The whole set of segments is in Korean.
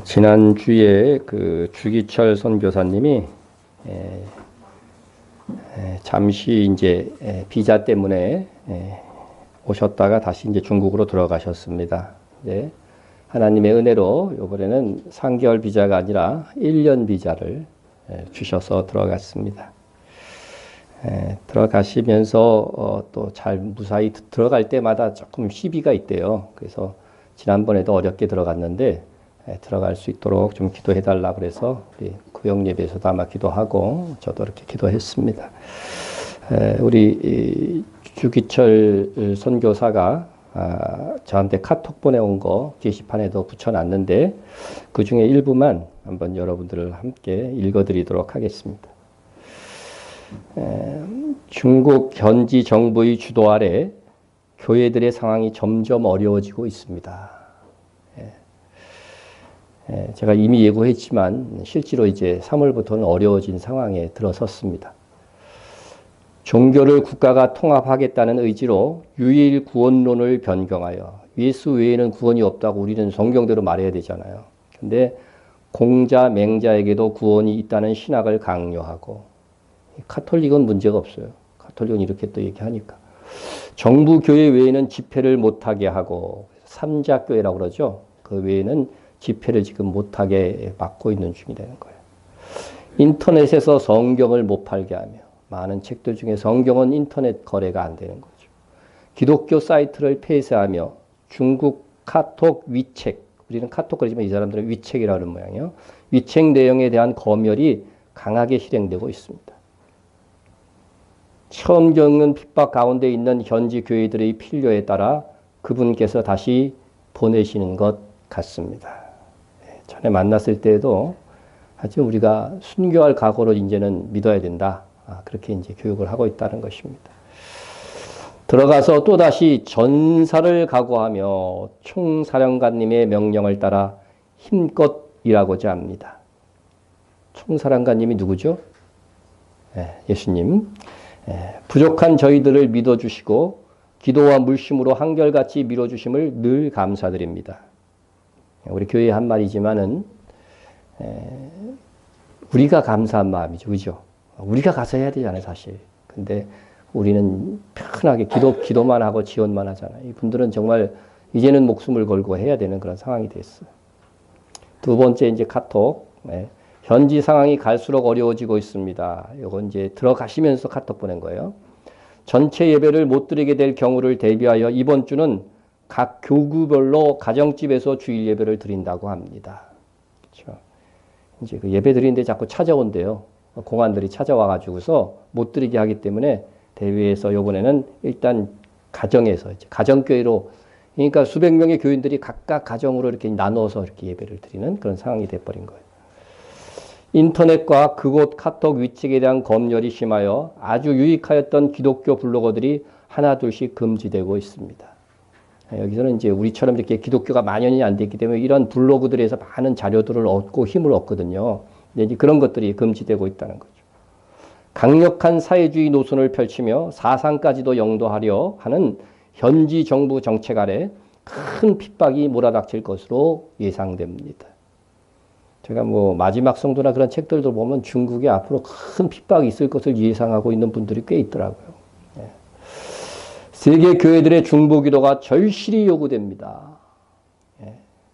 지난주에 그 주기철 선교사님이 잠시 이제 비자 때문에 오셨다가 다시 이제 중국으로 들어가셨습니다. 네. 하나님의 은혜로 이번에는 3개월 비자가 아니라 1년 비자를 주셔서 들어갔습니다. 들어가시면서 또 잘 무사히 들어갈 때마다 조금 시비가 있대요. 그래서 지난번에도 어렵게 들어갔는데 들어갈 수 있도록 좀 기도해 달라 그래서 우리 구역 예배에서도 아마 기도하고 저도 이렇게 기도했습니다. 우리 주기철 선교사가 저한테 카톡 보내온 거 게시판에도 붙여놨는데 그 중에 일부만 한번 여러분들을 함께 읽어드리도록 하겠습니다. 중국 현지 정부의 주도 아래 교회들의 상황이 점점 어려워지고 있습니다. 제가 이미 예고했지만 실제로 이제 3월부터는 어려워진 상황에 들어섰습니다. 종교를 국가가 통합하겠다는 의지로 유일 구원론을 변경하여 예수 외에는 구원이 없다고 우리는 성경대로 말해야 되잖아요. 근데 공자, 맹자에게도 구원이 있다는 신학을 강요하고 카톨릭은 문제가 없어요. 카톨릭은 이렇게 또 얘기하니까. 정부 교회 외에는 집회를 못하게 하고 삼자교회라고 그러죠. 그 외에는 집회를 지금 못하게 막고 있는 중이라는 거예요. 인터넷에서 성경을 못 팔게 하며 많은 책들 중에 성경은 인터넷 거래가 안 되는 거죠. 기독교 사이트를 폐쇄하며 중국 카톡 위책, 우리는 카톡 그러지만 이 사람들은 위책이라고 하는 모양이에요. 위책 내용에 대한 검열이 강하게 실행되고 있습니다. 처음 겪는 핍박 가운데 있는 현지 교회들의 필요에 따라 그분께서 다시 보내시는 것 같습니다. 전에 만났을 때에도 하여튼 우리가 순교할 각오로 이제는 믿어야 된다. 그렇게 이제 교육을 하고 있다는 것입니다. 들어가서 또다시 전사를 각오하며 총사령관님의 명령을 따라 힘껏 일하고자 합니다. 총사령관님이 누구죠? 예수님. 부족한 저희들을 믿어주시고 기도와 물심으로 한결같이 밀어주심을 늘 감사드립니다. 우리 교회의 한 말이지만은 우리가 감사한 마음이죠. 그죠? 우리가 가서 해야 되잖아요, 사실. 근데 우리는 편하게 기도만 하고 지원만 하잖아요. 이분들은 정말 이제는 목숨을 걸고 해야 되는 그런 상황이 됐어요. 두 번째 이제 카톡. 현지 상황이 갈수록 어려워지고 있습니다. 이건 이제 들어가시면서 카톡 보낸 거예요. 전체 예배를 못 드리게 될 경우를 대비하여 이번 주는 각 교구별로 가정집에서 주일 예배를 드린다고 합니다. 그렇죠. 이제 그 예배 드리는데 자꾸 찾아온대요. 공안들이 찾아와가지고서 못 드리게 하기 때문에 대회에서 이번에는 일단 가정에서 이제 가정교회로 그러니까 수백 명의 교인들이 각각 가정으로 이렇게 나눠서 이렇게 예배를 드리는 그런 상황이 돼버린 거예요. 인터넷과 그곳 카톡 위책에 대한 검열이 심하여 아주 유익하였던 기독교 블로거들이 하나둘씩 금지되고 있습니다. 여기서는 이제 우리처럼 이렇게 기독교가 만연이 안 됐기 때문에 이런 블로그들에서 많은 자료들을 얻고 힘을 얻거든요. 근데 이제 그런 것들이 금지되고 있다는 거죠. 강력한 사회주의 노선을 펼치며 사상까지도 영도하려 하는 현지 정부 정책 아래 큰 핍박이 몰아닥칠 것으로 예상됩니다. 제가 뭐 마지막 성도나 그런 책들도 보면 중국에 앞으로 큰 핍박이 있을 것을 예상하고 있는 분들이 꽤 있더라고요. 세계 교회들의 중보기도가 절실히 요구됩니다.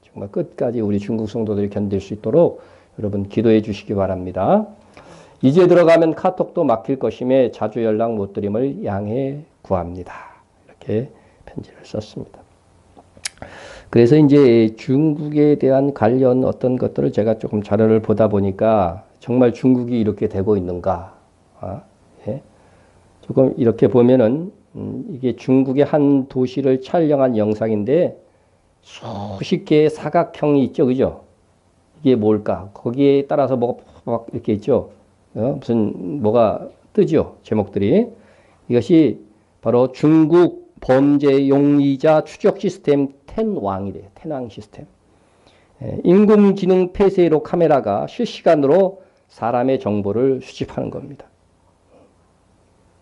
정말 끝까지 우리 중국 성도들이 견딜 수 있도록 여러분 기도해 주시기 바랍니다. 이제 들어가면 카톡도 막힐 것임에 자주 연락 못 드림을 양해 구합니다. 이렇게 편지를 썼습니다. 그래서 이제 중국에 대한 관련 어떤 것들을 제가 조금 자료를 보다 보니까 정말 중국이 이렇게 되고 있는가. 조금 이렇게 보면은 이게 중국의 한 도시를 촬영한 영상인데 수십 개의 사각형이 있죠. 그죠? 이게 뭘까? 거기에 따라서 뭐가 막 이렇게 있죠. 무슨 뭐가 뜨죠. 제목들이. 이것이 바로 중국 범죄 용의자 추적 시스템 텐왕이래요. 텐왕 시스템. 인공지능 폐쇄로 카메라가 실시간으로 사람의 정보를 수집하는 겁니다.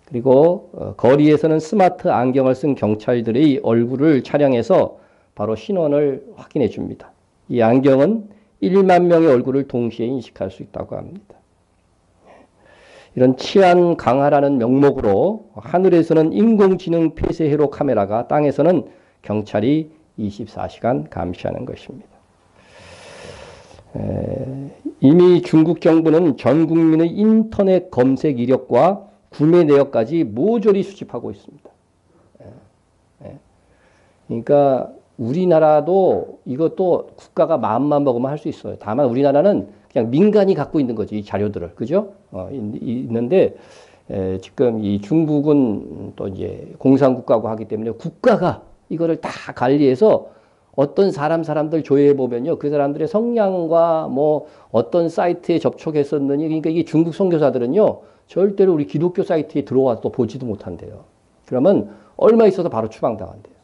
그리고 거리에서는 스마트 안경을 쓴 경찰들의 얼굴을 촬영해서 바로 신원을 확인해 줍니다. 이 안경은 1만 명의 얼굴을 동시에 인식할 수 있다고 합니다. 이런 치안 강화라는 명목으로 하늘에서는 인공지능 폐쇄 회로 카메라가, 땅에서는 경찰이 24시간 감시하는 것입니다. 이미 중국 정부는 전 국민의 인터넷 검색 이력과 구매 내역까지 모조리 수집하고 있습니다. 그러니까 우리나라도 이것도 국가가 마음만 먹으면 할 수 있어요. 다만 우리나라는 그냥 민간이 갖고 있는 거지, 이 자료들을. 그죠? 있는데, 지금 이 중국은 또 이제 공산국가고 하기 때문에 국가가 이거를 다 관리해서 어떤 사람들 조회해 보면요, 그 사람들의 성향과 뭐 어떤 사이트에 접촉했었느니, 그러니까 이게 중국 선교사들은요, 절대로 우리 기독교 사이트에 들어와서 보지도 못한대요. 그러면 얼마 있어서 바로 추방당한대요.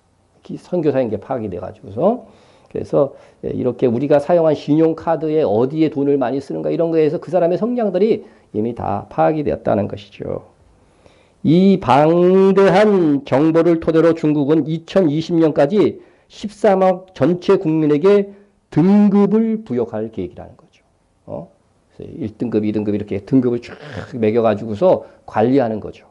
선교사인 게 파악이 돼가지고서. 그래서 이렇게 우리가 사용한 신용카드에 어디에 돈을 많이 쓰는가 이런 거에서 그 사람의 성향들이 이미 다 파악이 되었다는 것이죠. 이 방대한 정보를 토대로 중국은 2020년까지 13억 전체 국민에게 등급을 부여할 계획이라는 거죠. 그래서 1등급, 2등급 이렇게 등급을 쭉 매겨가지고서 관리하는 거죠.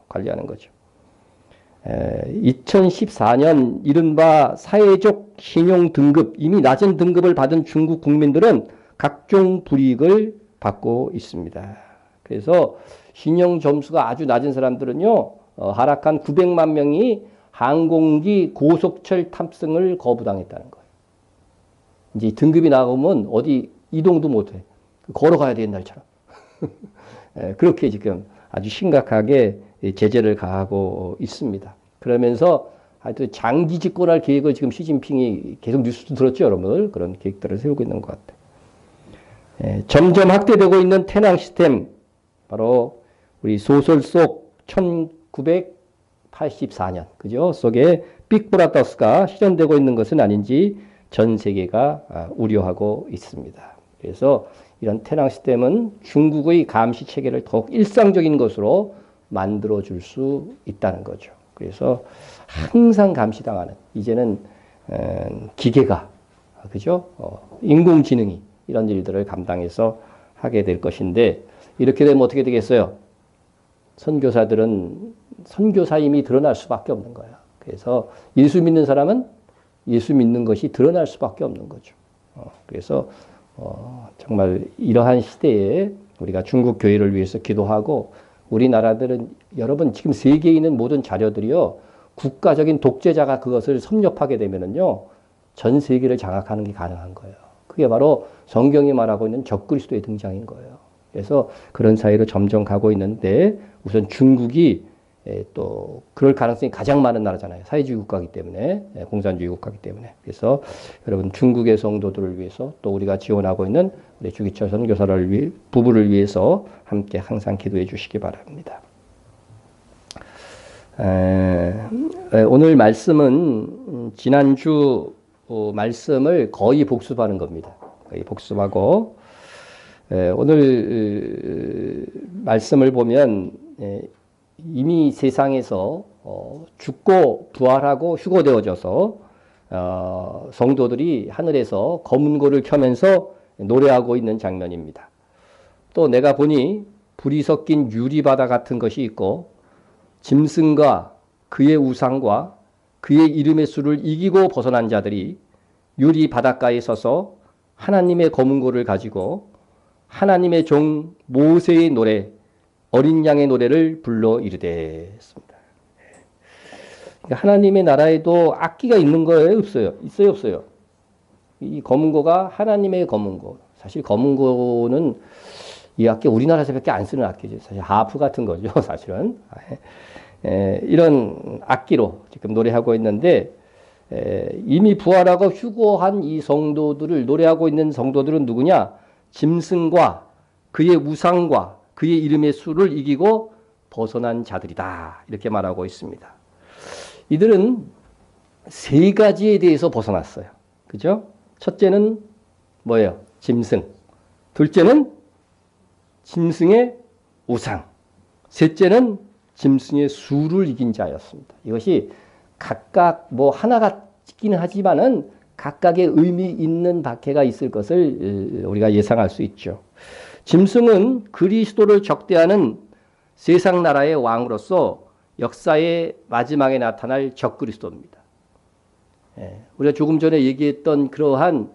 2014년 이른바 사회적 신용 등급, 이미 낮은 등급을 받은 중국 국민들은 각종 불이익을 받고 있습니다. 그래서 신용 점수가 아주 낮은 사람들은요, 하락한 900만 명이 항공기 고속철 탑승을 거부당했다는 거예요. 이제 등급이 나오면 어디 이동도 못해. 걸어가야 돼, 옛날처럼. 그렇게 지금 아주 심각하게 제재를 가하고 있습니다. 그러면서 하여튼 장기 집권할 계획을 지금 시진핑이 계속 뉴스도 들었죠, 여러분들. 그런 계획들을 세우고 있는 것 같아요. 점점 확대되고 있는 태낭 시스템, 바로 우리 소설 속 1984년, 그죠? 속에 빅브라더스가 실현되고 있는 것은 아닌지 전 세계가 우려하고 있습니다. 그래서 이런 태낭 시스템은 중국의 감시 체계를 더욱 일상적인 것으로 만들어줄 수 있다는 거죠. 그래서 항상 감시당하는, 이제는 기계가, 그죠? 인공지능이 이런 일들을 감당해서 하게 될 것인데, 이렇게 되면 어떻게 되겠어요? 선교사들은 선교사임이 드러날 수밖에 없는 거야. 그래서 예수 믿는 사람은 예수 믿는 것이 드러날 수밖에 없는 거죠. 그래서 정말 이러한 시대에 우리가 중국 교회를 위해서 기도하고, 우리나라들은 여러분 지금 세계에 있는 모든 자료들이요, 국가적인 독재자가 그것을 섭렵하게 되면은요, 전 세계를 장악하는 게 가능한 거예요. 그게 바로 성경이 말하고 있는 적그리스도의 등장인 거예요. 그래서 그런 사이로 점점 가고 있는데, 우선 중국이 또 그럴 가능성이 가장 많은 나라잖아요. 사회주의 국가이기 때문에, 공산주의 국가이기 때문에. 그래서 여러분 중국의 성도들을 위해서, 또 우리가 지원하고 있는 우리 주기철 선교사를 부부를 위해서 함께 항상 기도해 주시기 바랍니다. 오늘 말씀은 지난주 말씀을 거의 복습하는 겁니다. 거의 복습하고, 오늘 말씀을 보면 이미 세상에서 죽고 부활하고 휴거되어져서 성도들이 하늘에서 검은고를 켜면서 노래하고 있는 장면입니다. 또 내가 보니 불이 섞인 유리바다 같은 것이 있고, 짐승과 그의 우상과 그의 이름의 수를 이기고 벗어난 자들이 유리 바닷가에 서서 하나님의 검은고를 가지고 하나님의 종 모세의 노래, 어린 양의 노래를 불러 이르되 했습니다. 하나님의 나라에도 악기가 있는 거예요? 없어요? 있어요? 없어요? 이 검은고가 하나님의 검은고. 사실 검은고는 이 악기 우리나라에서밖에 안 쓰는 악기죠. 사실 하프 같은 거죠, 사실은. 이런 악기로 지금 노래하고 있는데, 이미 부활하고 휴거한 이 성도들을, 노래하고 있는 성도들은 누구냐? 짐승과 그의 우상과 그의 이름의 수를 이기고 벗어난 자들이다. 이렇게 말하고 있습니다. 이들은 세 가지에 대해서 벗어났어요. 그죠? 첫째는 뭐예요? 짐승. 둘째는 짐승의 우상. 셋째는 짐승의 수를 이긴 자였습니다. 이것이 각각 뭐 하나 같기는 하지만은 각각의 의미 있는 박해가 있을 것을 우리가 예상할 수 있죠. 짐승은 그리스도를 적대하는 세상 나라의 왕으로서 역사의 마지막에 나타날 적그리스도입니다. 우리가 조금 전에 얘기했던 그러한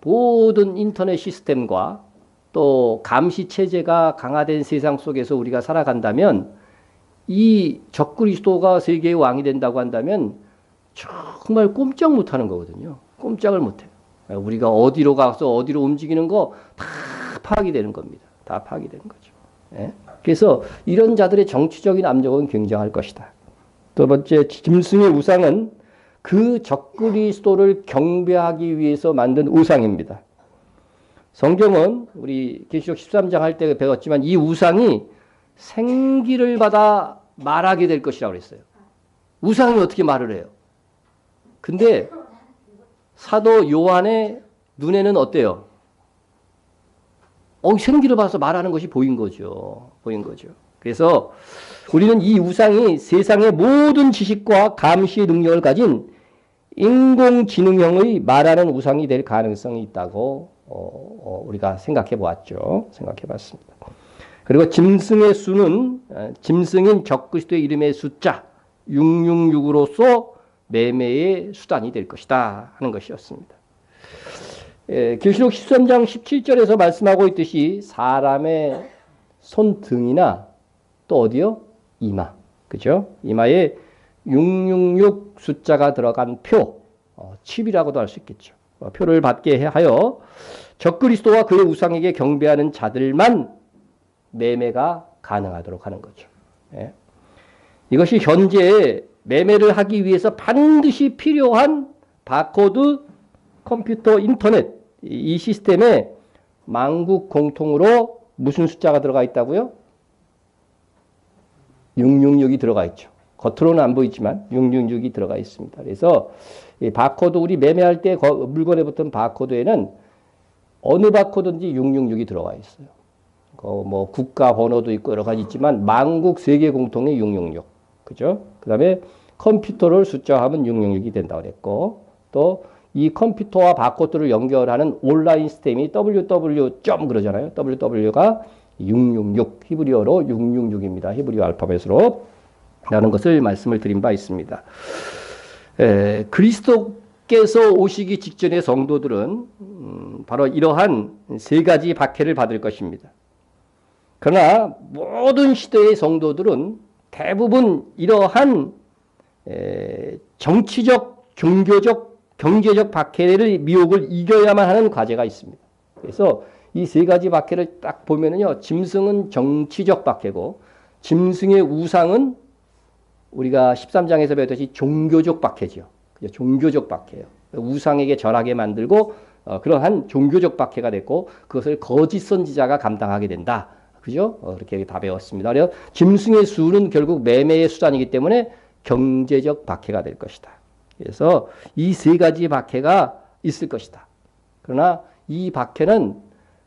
모든 인터넷 시스템과 또 감시 체제가 강화된 세상 속에서 우리가 살아간다면 이 적그리스도가 세계의 왕이 된다고 한다면 정말 꼼짝 못하는 거거든요. 꼼짝을 못해요. 우리가 어디로 가서 어디로 움직이는 거 다 파악이 되는 겁니다. 다 파악이 되는 거죠. 그래서 이런 자들의 정치적인 압력은 굉장할 것이다. 두 번째, 짐승의 우상은 그 적그리스도를 경배하기 위해서 만든 우상입니다. 성경은 우리 계시록 13장 할 때 배웠지만 이 우상이 생기를 받아 말하게 될 것이라고 그랬어요. 우상이 어떻게 말을 해요? 근데 사도 요한의 눈에는 어때요? 생기를 봐서 말하는 것이 보인 거죠. 보인 거죠. 그래서 우리는 이 우상이 세상의 모든 지식과 감시의 능력을 가진 인공지능형의 말하는 우상이 될 가능성이 있다고 우리가 생각해 보았죠. 생각해 봤습니다. 그리고 짐승의 수는 짐승인 적그리스도의 이름의 숫자 666으로서 매매의 수단이 될 것이다 하는 것이었습니다. 계시록 13장 17절에서 말씀하고 있듯이 사람의 손등이나 또 어디요? 이마. 그죠? 이마에 666 숫자가 들어간 표, 칩이라고도 할 수 있겠죠. 표를 받게 하여 적그리스도와 그의 우상에게 경배하는 자들만 매매가 가능하도록 하는 거죠. 이것이 현재 매매를 하기 위해서 반드시 필요한 바코드, 컴퓨터, 인터넷 이 시스템에 만국 공통으로 무슨 숫자가 들어가 있다고요? 666이 들어가 있죠. 겉으로는 안 보이지만 666이 들어가 있습니다. 그래서 이 바코드 우리 매매할 때 물건에 붙은 바코드에는 어느 바코드인지 666이 들어가 있어요. 뭐 국가 번호도 있고 여러 가지 있지만 만국 세계 공통의 666. 그죠? 그다음에 컴퓨터를 숫자하면 666이 된다고 그랬고 또 이 컴퓨터와 바코드를 연결하는 온라인 시스템이 www. 그러잖아요. www가 666 히브리어로 666입니다. 히브리어 알파벳으로 라는 것을 말씀을 드린 바 있습니다. 그리스도께서 오시기 직전의 성도들은 바로 이러한 세 가지 박해를 받을 것입니다. 그러나 모든 시대의 성도들은 대부분 이러한 정치적, 종교적, 경제적 박해를 미혹을 이겨야만 하는 과제가 있습니다. 그래서 이 세 가지 박해를 딱 보면은요, 짐승은 정치적 박해고, 짐승의 우상은 우리가 13장에서 배웠듯이 종교적 박해죠. 종교적 박해예요. 우상에게 절하게 만들고 그러한 종교적 박해가 됐고 그것을 거짓 선지자가 감당하게 된다. 그죠? 그렇게 다 배웠습니다. 그래서 짐승의 수는 결국 매매의 수단이기 때문에 경제적 박해가 될 것이다. 그래서 이 세 가지 박해가 있을 것이다. 그러나 이 박해는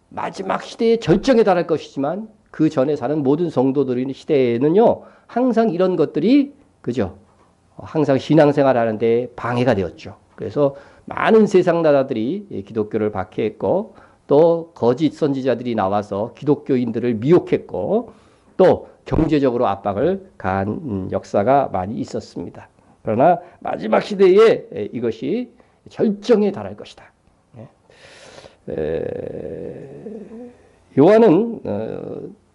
마지막 시대의 절정에 달할 것이지만 그 전에 사는 모든 성도들의 시대에는요, 항상 이런 것들이, 그죠? 항상 신앙생활 하는데 방해가 되었죠. 그래서 많은 세상 나라들이 기독교를 박해했고, 또 거짓 선지자들이 나와서 기독교인들을 미혹했고, 또 경제적으로 압박을 가한 역사가 많이 있었습니다. 그러나 마지막 시대에 이것이 절정에 달할 것이다.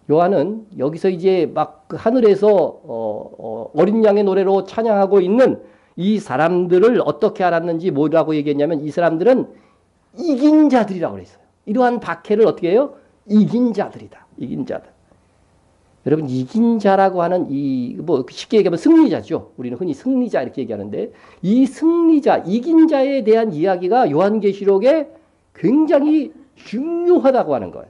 요한은 여기서 이제 막 하늘에서 어린 양의 노래로 찬양하고 있는 이 사람들을 어떻게 알았는지 뭐라고 얘기했냐면 이 사람들은 이긴 자들이라고 그랬어요. 이러한 박해를 어떻게 해요? 이긴 자들이다. 이긴 자들. 여러분 이긴 자라고 하는 뭐 쉽게 얘기하면 승리자죠. 우리는 흔히 승리자 이렇게 얘기하는데 이 승리자, 이긴 자에 대한 이야기가 요한계시록에 굉장히 중요하다고 하는 거예요.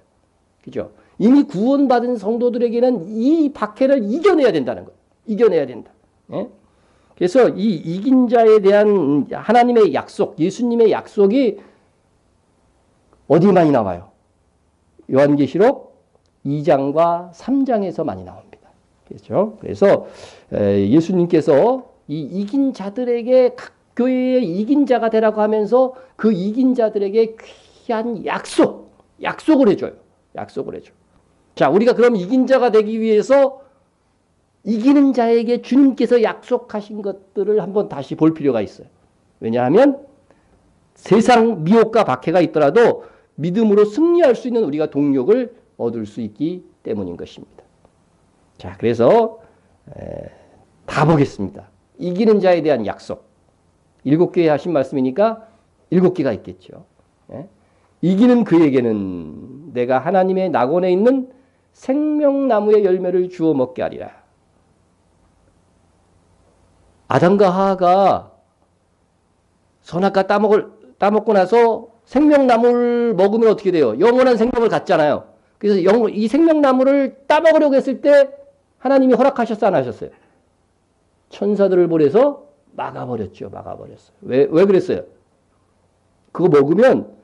그죠? 이미 구원받은 성도들에게는 이 박해를 이겨내야 된다는 거예요. 이겨내야 된다. 예? 그래서 이 이긴 자에 대한 하나님의 약속, 예수님의 약속이 어디 많이 나와요? 요한계시록 2장과 3장에서 많이 나옵니다. 그렇죠? 그래서 예수님께서 이 이긴 자들에게 교회의 이긴 자가 되라고 하면서 그 이긴 자들에게 귀한 약속을 해줘요. 약속을 해줘. 자, 우리가 그럼 이긴 자가 되기 위해서 이기는 자에게 주님께서 약속하신 것들을 한번 다시 볼 필요가 있어요. 왜냐하면 세상 미혹과 박해가 있더라도 믿음으로 승리할 수 있는 우리가 동력을 얻을 수 있기 때문인 것입니다. 자, 그래서 다 보겠습니다. 이기는 자에 대한 약속. 7개에 하신 말씀이니까 7개가 있겠죠. 예? 이기는 그에게는 내가 하나님의 낙원에 있는 생명나무의 열매를 주워 먹게 하리라. 아담과 하하가 선악과 따먹고 나서 생명나무를 먹으면 어떻게 돼요? 영원한 생명을 갖잖아요. 그래서 이 생명나무를 따먹으려고 했을 때 하나님이 허락하셨어, 안 하셨어요? 천사들을 보내서 막아버렸죠. 막아버렸어요. 왜 그랬어요? 그거 먹으면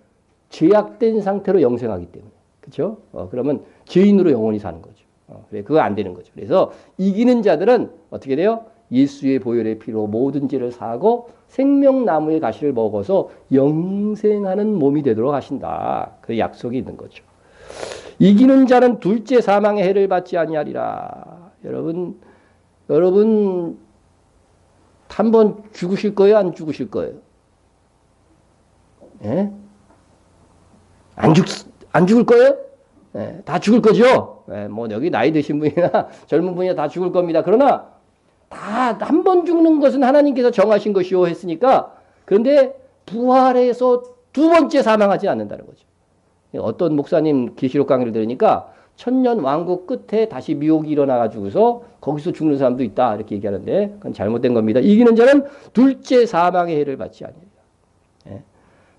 죄악된 상태로 영생하기 때문에. 그렇죠? 그러면 죄인으로 영원히 사는 거죠. 그래, 그거 안 되는 거죠. 그래서 이기는 자들은 어떻게 돼요? 예수의 보혈의 피로 모든 죄를 사하고 생명나무의 가시를 먹어서 영생하는 몸이 되도록 하신다. 그 약속이 있는 거죠. 이기는 자는 둘째 사망의 해를 받지 아니하리라. 여러분 한 번 죽으실 거예요? 안 죽으실 거예요? 예? 안 죽을 거예요? 예, 다 죽을 거죠? 예, 뭐 여기 나이 드신 분이나 젊은 분이나 다 죽을 겁니다. 그러나 다 한 번 죽는 것은 하나님께서 정하신 것이요 했으니까, 그런데 부활해서 두 번째 사망하지 않는다는 거죠. 어떤 목사님 계시록 강의를 들으니까 천년 왕국 끝에 다시 미혹이 일어나가지고서 거기서 죽는 사람도 있다 이렇게 얘기하는데 그건 잘못된 겁니다. 이기는 자는 둘째 사망의 해를 받지 아니하리라. 예.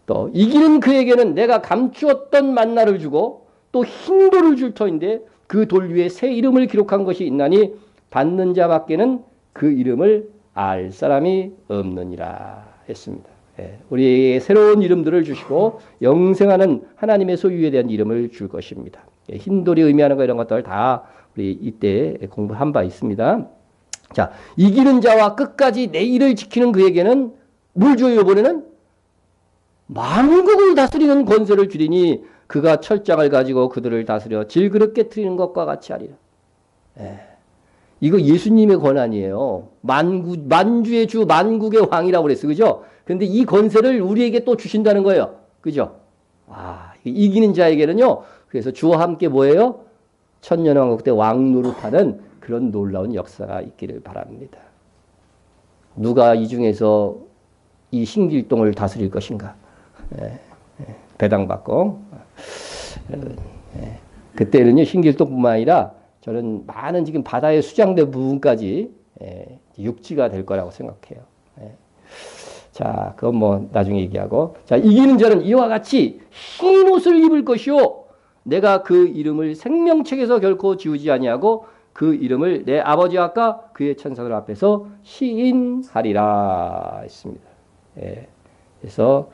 또 이기는 그에게는 내가 감추었던 만나를 주고 또 흰 돌을 줄 터인데 그 돌 위에 새 이름을 기록한 것이 있나니 받는 자밖에는 그 이름을 알 사람이 없느니라 했습니다. 예, 우리에게 새로운 이름들을 주시고 영생하는 하나님의 소유에 대한 이름을 줄 것입니다. 예, 흰돌이 의미하는 거 이런 것들 다 우리 이때 공부한 바 있습니다. 자, 이기는 자와 끝까지 내 일을 지키는 그에게는 뭘 줘요? 이번에는 만국을 다스리는 권세를 주리니 그가 철장을 가지고 그들을 다스려 질그릇 깨트리는 것과 같이 하리라. 예. 이거 예수님의 권한이에요. 만주의 주, 만국의 왕이라고 그랬어요. 그죠? 근데 이 권세를 우리에게 또 주신다는 거예요. 그죠? 이기는 자에게는요, 그래서 주와 함께 뭐예요? 천년왕국 때 왕 노릇하는 그런 놀라운 역사가 있기를 바랍니다. 누가 이 중에서 이 신길동을 다스릴 것인가? 배당받고. 그때는요, 신길동뿐만 아니라 저는 많은 지금 바다에 수장된 부분까지 육지가 될 거라고 생각해요. 자, 그건 뭐 나중에 얘기하고. 자, 이기는 자는 이와 같이 흰 옷을 입을 것이요. 내가 그 이름을 생명책에서 결코 지우지 아니하고 그 이름을 내 아버지와 그의 천사들 앞에서 시인하리라 했습니다. 그래서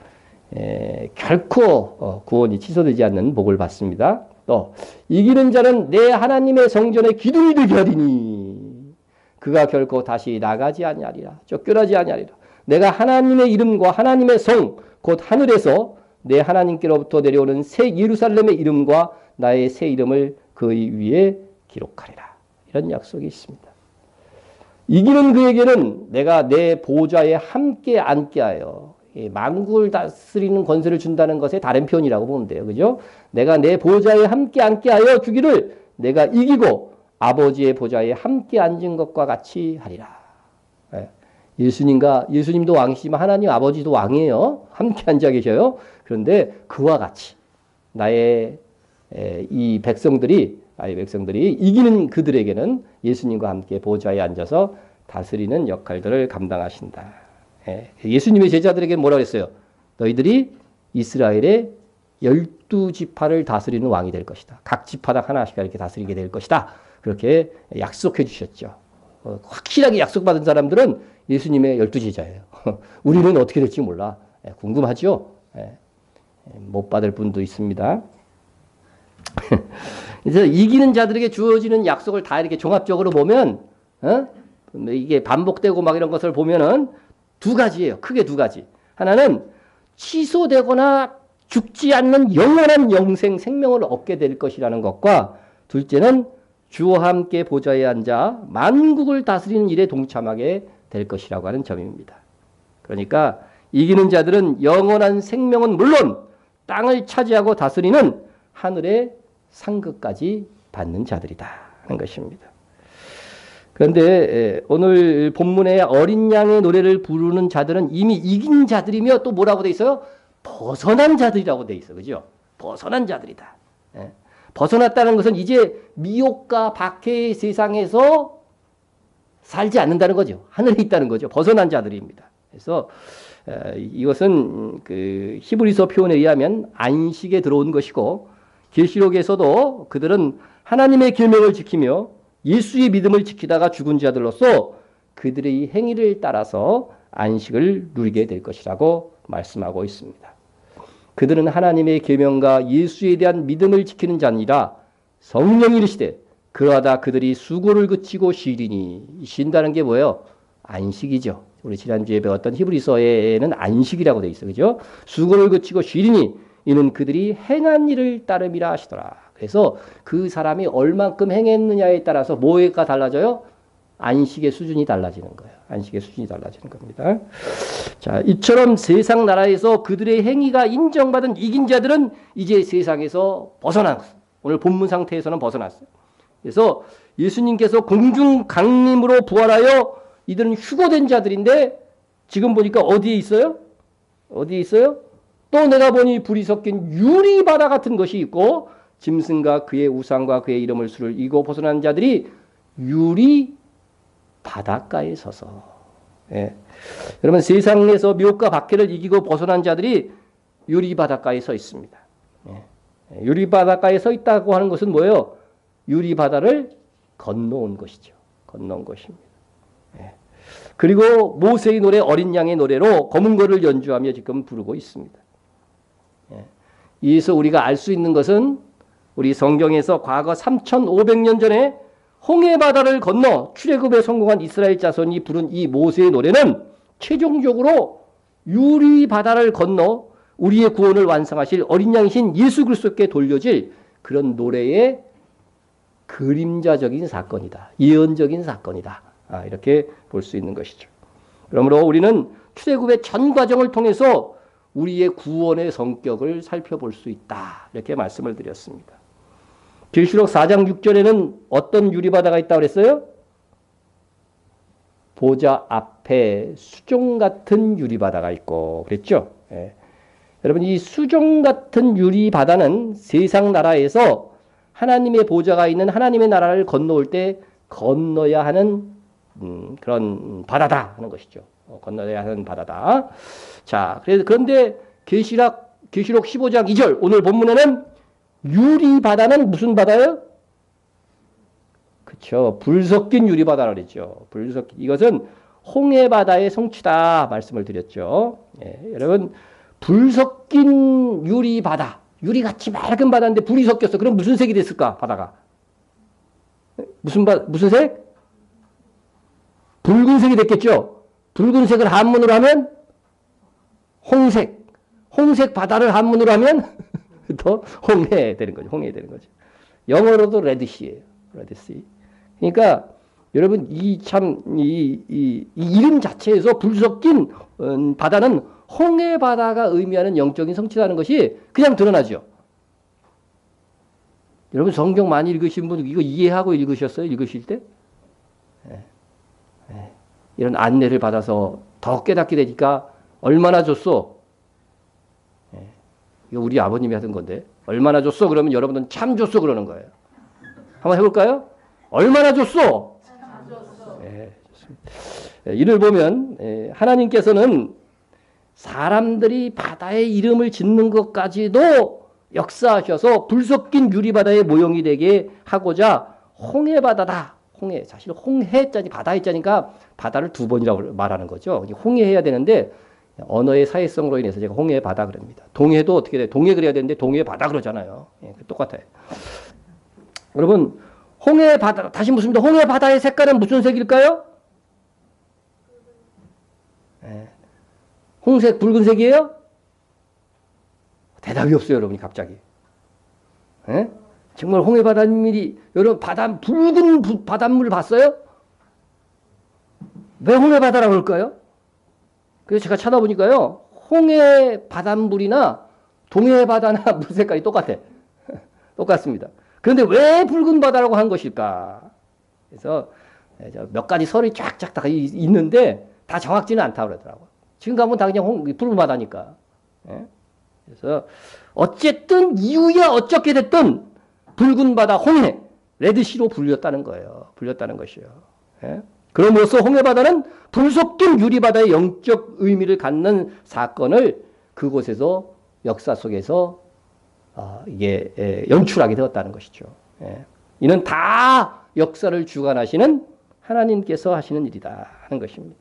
결코 구원이 취소되지 않는 복을 받습니다. 또 이기는 자는 내 하나님의 성전의 기둥이 되게 하리니 그가 결코 다시 나가지 아니하리라. 쫓겨나지 아니하리라. 내가 하나님의 이름과 하나님의 성 곧 하늘에서 내 하나님께로부터 내려오는 새 예루살렘의 이름과 나의 새 이름을 그 위에 기록하리라. 이런 약속이 있습니다. 이기는 그에게는 내가 내 보좌에 함께 앉게 하여, 만국을 다스리는 권세를 준다는 것의 다른 표현이라고 보면 돼요. 그죠? 내가 내 보좌에 함께 앉게 하여 주기를 내가 이기고 아버지의 보좌에 함께 앉은 것과 같이 하리라. 예수님도 왕이시지만 하나님 아버지도 왕이에요. 함께 앉아 계셔요. 그런데 그와 같이 나의 이 백성들이 이기는 그들에게는 예수님과 함께 보좌에 앉아서 다스리는 역할들을 감당하신다. 예수님의 제자들에게 뭐라고 했어요? 너희들이 이스라엘의 12지파를 다스리는 왕이 될 것이다. 각 지파당 하나씩 이렇게 다스리게 될 것이다. 그렇게 약속해 주셨죠. 확실하게 약속받은 사람들은 예수님의 12제자예요. 우리는 어떻게 될지 몰라. 궁금하죠? 못 받을 분도 있습니다. 그래서 이기는 자들에게 주어지는 약속을 다 이렇게 종합적으로 보면, 이게 반복되고 막 이런 것을 보면은 두 가지예요. 크게 두 가지. 하나는 취소되거나 죽지 않는 영원한 영생 생명을 얻게 될 것이라는 것과 둘째는 주와 함께 보좌에 앉아 만국을 다스리는 일에 동참하게 될 것이라고 하는 점입니다. 그러니까 이기는 자들은 영원한 생명은 물론 땅을 차지하고 다스리는 하늘의 상급까지 받는 자들이다 하는 것입니다. 그런데 오늘 본문의 어린 양의 노래를 부르는 자들은 이미 이긴 자들이며 또 뭐라고 돼 있어요? 벗어난 자들이라고 돼 있어. 그죠? 벗어난 자들이다. 벗어났다는 것은 이제 미혹과 박해의 세상에서 살지 않는다는 거죠. 하늘에 있다는 거죠. 벗어난 자들입니다. 그래서 이것은 그 히브리서 표현에 의하면 안식에 들어온 것이고 계시록에서도 그들은 하나님의 계명을 지키며 예수의 믿음을 지키다가 죽은 자들로서 그들의 행위를 따라서 안식을 누리게 될 것이라고 말씀하고 있습니다. 그들은 하나님의 계명과 예수에 대한 믿음을 지키는 자니라 성령이 이르시되 그러하다 그들이 수고를 그치고 쉬리니. 쉰다는 게 뭐예요? 안식이죠. 우리 지난주에 배웠던 히브리서에는 안식이라고 돼 있어요. 그죠? 수고를 그치고 쉬리니 이는 그들이 행한 일을 따름이라 하시더라. 그래서 그 사람이 얼만큼 행했느냐에 따라서 뭐가 달라져요? 안식의 수준이 달라지는 거예요. 안식의 수준이 달라지는 겁니다. 자, 이처럼 세상 나라에서 그들의 행위가 인정받은 이긴 자들은 이제 세상에서 벗어났어요. 오늘 본문 상태에서는 벗어났어요. 그래서 예수님께서 공중 강림으로 부활하여 이들은 휴거된 자들인데 지금 보니까 어디에 있어요? 어디에 있어요? 또 내가 보니 불이 섞인 유리바다 같은 것이 있고 짐승과 그의 우상과 그의 이름을 수를 이고 벗어난 자들이 유리 바닷가에 서서. 예. 여러분 세상에서 미혹과 박해를 이기고 벗어난 자들이 유리 바닷가에 서 있습니다. 예. 유리 바닷가에 서 있다고 하는 것은 뭐예요? 유리 바다를 건너온 것이죠. 건너온 것입니다. 예. 그리고 모세의 노래 어린 양의 노래로 검은 거를 연주하며 지금 부르고 있습니다. 예. 이에서 우리가 알 수 있는 것은 우리 성경에서 과거 3,500년 전에 홍해 바다를 건너 출애굽에 성공한 이스라엘 자손이 부른 이 모세의 노래는 최종적으로 유리 바다를 건너 우리의 구원을 완성하실 어린 양이신 예수 그리스도께 돌려질 그런 노래의 그림자적인 사건이다. 예언적인 사건이다. 이렇게 볼 수 있는 것이죠. 그러므로 우리는 출애굽의 전 과정을 통해서 우리의 구원의 성격을 살펴볼 수 있다. 이렇게 말씀을 드렸습니다. 계시록 4장 6절에는 어떤 유리바다가 있다고 그랬어요? 보좌 앞에 수종 같은 유리바다가 있고 그랬죠. 예. 여러분 이 수종 같은 유리바다는 세상 나라에서 하나님의 보좌가 있는 하나님의 나라를 건너올 때 건너야 하는 그런 바다다 하는 것이죠. 건너야 하는 바다다. 자, 그런데 계시록 15장 2절 오늘 본문에는 유리 바다는 무슨 바다예요? 그렇죠. 불 섞인 유리 바다라 그랬죠. 불 섞인 이것은 홍해 바다의 성취다 말씀을 드렸죠. 예, 여러분 불 섞인 유리 바다, 유리같이 맑은 바다인데 불이 섞였어. 그럼 무슨 색이 됐을까? 바다가 무슨 색? 붉은색이 됐겠죠. 붉은색을 한문으로 하면 홍색, 홍색 바다를 한문으로 하면 또 홍해 되는 거죠. 홍해 되는 거죠. 영어로도 레드시예요. 레드시. 그러니까 여러분 이 이름 자체에서 불 섞인 바다는 홍해 바다가 의미하는 영적인 성취라는 것이 그냥 드러나죠. 여러분 성경 많이 읽으신 분 이거 이해하고 읽으셨어요? 읽으실 때? 네. 네. 이런 안내를 받아서 더 깨닫게 되니까 얼마나 줬어? 네. 이거 우리 아버님이 하던 건데 얼마나 줬어? 그러면 여러분은 참 줬어 그러는 거예요. 한번 해볼까요? 얼마나 줬어? 참 줬어. 네, 좋습니다. 이를 보면 하나님께서는 사람들이 바다의 이름을 짓는 것까지도 역사하셔서 불 섞인 유리바다의 모형이 되게 하고자 홍해바다다. 홍해. 사실 홍해자니 바다의 자니까 바다를 두 번이라고 말하는 거죠. 홍해해야 되는데 언어의 사회성으로 인해서 제가 홍해바다 그럽니다. 동해도 어떻게 돼? 동해 그래야 되는데 동해바다 그러잖아요. 예, 똑같아요. 여러분 홍해바다 다시 묻습니다. 홍해바다의 색깔은 무슨 색일까요? 예, 홍색, 붉은색이에요? 대답이 없어요, 여러분이 갑자기. 예? 정말 홍해 바닷물이, 여러분 붉은 바닷물 봤어요? 왜 홍해 바다라고 그럴까요? 그래서 제가 찾아보니까요, 홍해 바닷물이나 동해 바다나 물 색깔이 똑같아. 똑같습니다. 그런데 왜 붉은 바다라고 한 것일까? 그래서 몇 가지 설이 쫙쫙 다 있는데 다 정확지는 않다고 그러더라고요. 지금 가면 다 그냥 붉은 바다니까. 예? 그래서 어쨌든 이유야 어쩌게 됐든 붉은 바다 홍해 레드시로 불렸다는 거예요. 불렸다는 것이요. 예? 그럼으로써 홍해 바다는 불 섞인 유리 바다의 영적 의미를 갖는 사건을 그곳에서 역사 속에서 이게 연출하게 되었다는 것이죠. 예. 이는 다 역사를 주관하시는 하나님께서 하시는 일이다 하는 것입니다.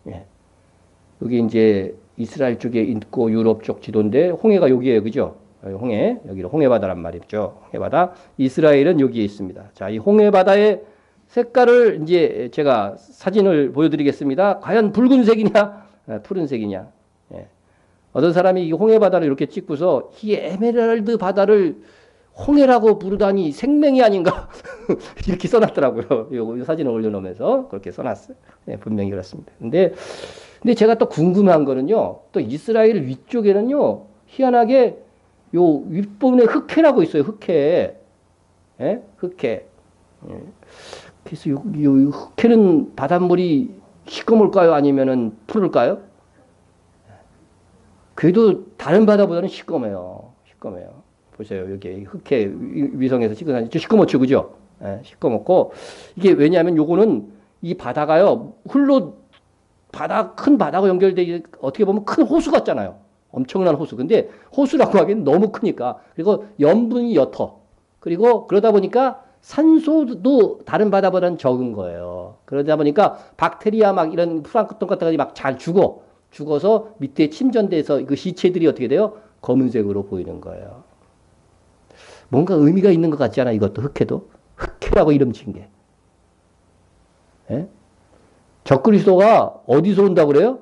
예. 여기 이제 이스라엘 쪽에 있고 유럽 쪽 지도인데 홍해가 여기에요, 그죠? 홍해, 여기는 홍해 바다란 말이죠. 홍해 바다. 이스라엘은 여기에 있습니다. 자, 이 홍해 바다의 색깔을 이제 제가 사진을 보여드리겠습니다. 과연 붉은색이냐, 푸른색이냐. 예. 어떤 사람이 이 홍해 바다를 이렇게 찍고서 이 에메랄드 바다를 홍해라고 부르다니 생명이 아닌가 이렇게 써놨더라고요. 이 사진을 올려놓으면서 그렇게 써놨어요. 네, 분명히 그렇습니다. 근데 제가 또 궁금한 거는요, 또 이스라엘 위쪽에는요, 희한하게 요 윗부분에 흑해라고 있어요. 흑해. 예? 흑해. 예. 그래서 요 흑해는 바닷물이 시꺼멀까요? 아니면은 푸를까요? 그래도 다른 바다보다는 시꺼매요. 시꺼매요. 보세요. 여기 흑해 위성에서 찍은 사진. 시꺼멓죠, 그죠? 예, 시꺼멓고, 이게 왜냐하면 요거는 이 바다가요, 큰 바다가 연결되기, 어떻게 보면 큰 호수 같잖아요. 엄청난 호수. 근데 호수라고 하기엔 너무 크니까. 그리고 염분이 옅어. 그리고 그러다 보니까 산소도 다른 바다보다는 적은 거예요. 그러다 보니까 박테리아 막 이런 플랑크톤 같은 것들이 막 잘 죽어서 밑에 침전돼서 그 시체들이 어떻게 돼요? 검은색으로 보이는 거예요. 뭔가 의미가 있는 것 같지 않아? 이것도 흑해도? 흑해라고 이름 지은 게. 예? 적그리스도가 어디서 온다고 그래요?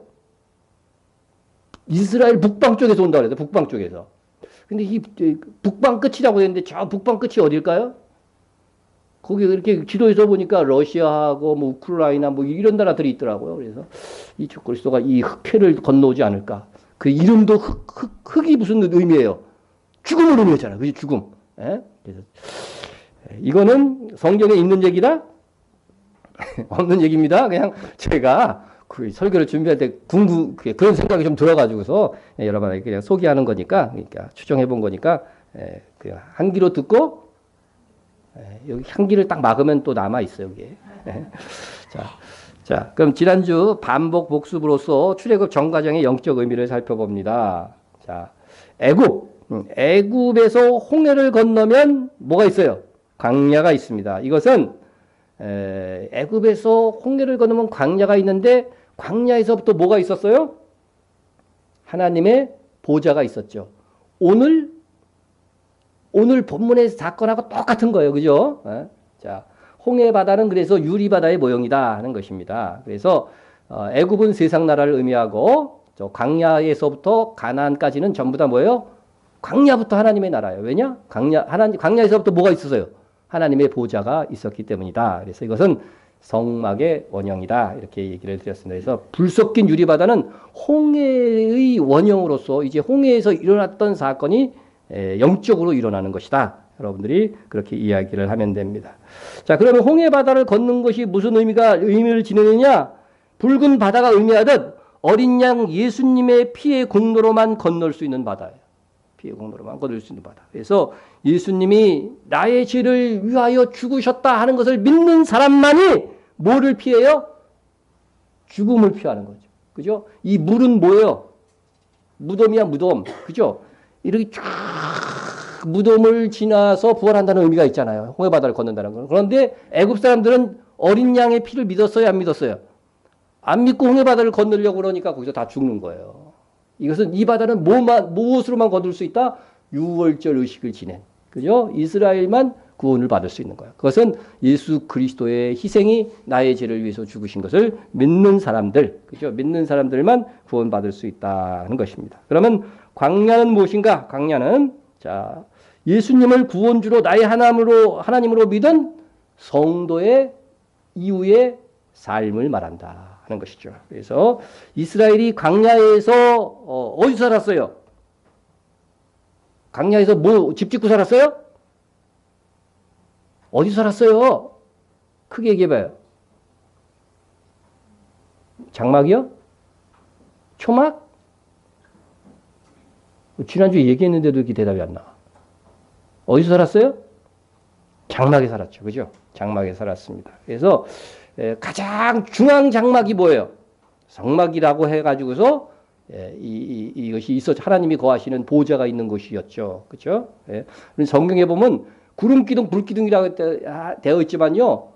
이스라엘 북방 쪽에서 온다고 그래요. 북방 쪽에서. 근데 이 북방 끝이라고 했는데 저 북방 끝이 어딜까요? 거기 이렇게 지도에서 보니까 러시아하고 뭐 우크라이나 뭐 이런 나라들이 있더라고요. 그래서 이 적그리스도가 이 흑해를 건너오지 않을까. 그 이름도 흑이 무슨 의미예요? 죽음을 의미하잖아요. 그죠? 죽음. 예? 그래서 이거는 성경에 있는 얘기다? 없는 얘기입니다. 그냥 제가 그 설교를 준비할 때 그런 생각이 좀 들어가지고서 여러분에게 그냥 소개하는 거니까, 그러니까 추정해 본 거니까, 그냥 한 귀로 듣고, 여기 한 귀를 딱 막으면 또 남아 있어요, 여기. 자, 그럼 지난주 반복 복습으로서 출애굽 전 과정의 영적 의미를 살펴봅니다. 자, 애굽에서 홍해를 건너면 뭐가 있어요? 광야가 있습니다. 이것은 애굽에서 홍해를 건너면 광야가 있는데 광야에서부터 뭐가 있었어요? 하나님의 보좌가 있었죠. 오늘 본문의 사건하고 똑같은 거예요. 그죠? 자, 홍해 바다는 그래서 유리 바다의 모형이다 하는 것입니다. 그래서 애굽은 세상 나라를 의미하고 저 광야에서부터 가나안까지는 전부 다 뭐예요? 광야부터 하나님의 나라예요. 왜냐? 광야에서부터 뭐가 있었어요? 하나님의 보좌가 있었기 때문이다. 그래서 이것은 성막의 원형이다. 이렇게 얘기를 드렸습니다. 그래서 불 섞인 유리 바다는 홍해의 원형으로서 이제 홍해에서 일어났던 사건이 영적으로 일어나는 것이다. 여러분들이 그렇게 이야기를 하면 됩니다. 자, 그러면 홍해 바다를 걷는 것이 무슨 의미를 지니느냐? 붉은 바다가 의미하듯 어린 양 예수님의 피의 공로로만 건널 수 있는 바다예요. 피의 공로로만 건널 수 있는 바다. 그래서 예수님이 나의 죄를 위하여 죽으셨다 하는 것을 믿는 사람만이 뭐를 피해요? 죽음을 피하는 거죠. 그죠? 이 물은 뭐예요? 무덤이야, 무덤. 그죠? 이렇게 쫙 무덤을 지나서 부활한다는 의미가 있잖아요. 홍해 바다를 건넌다는 건. 그런데 애굽 사람들은 어린 양의 피를 믿었어요, 안 믿었어요? 안 믿고 홍해 바다를 건너려고 그러니까 거기서 다 죽는 거예요. 이것은 이 바다는 무엇으로만 건널 수 있다? 유월절 의식을 지낸. 그죠? 이스라엘만 구원을 받을 수 있는 거예요. 그것은 예수 그리스도의 희생이 나의 죄를 위해서 죽으신 것을 믿는 사람들, 그죠? 믿는 사람들만 구원받을 수 있다는 것입니다. 그러면 광야는 무엇인가? 광야는 자, 예수님을 구원주로 나의 하나님으로 믿은 성도의 이후의 삶을 말한다 하는 것이죠. 그래서 이스라엘이 광야에서 어디서 살았어요? 광야에서 집 짓고 살았어요? 어디서 살았어요? 크게 얘기해봐요. 장막이요? 초막? 지난주에 얘기했는데도 이렇게 대답이 안 나와. 어디서 살았어요? 장막에 살았죠. 그죠? 장막에 살았습니다. 그래서 가장 중앙 장막이 뭐예요? 성막이라고 해가지고서 이것이 하나님이 거하시는 보좌가 있는 곳이었죠. 그죠? 성경에 보면 구름 기둥, 불 기둥이라고 되어 있지만요.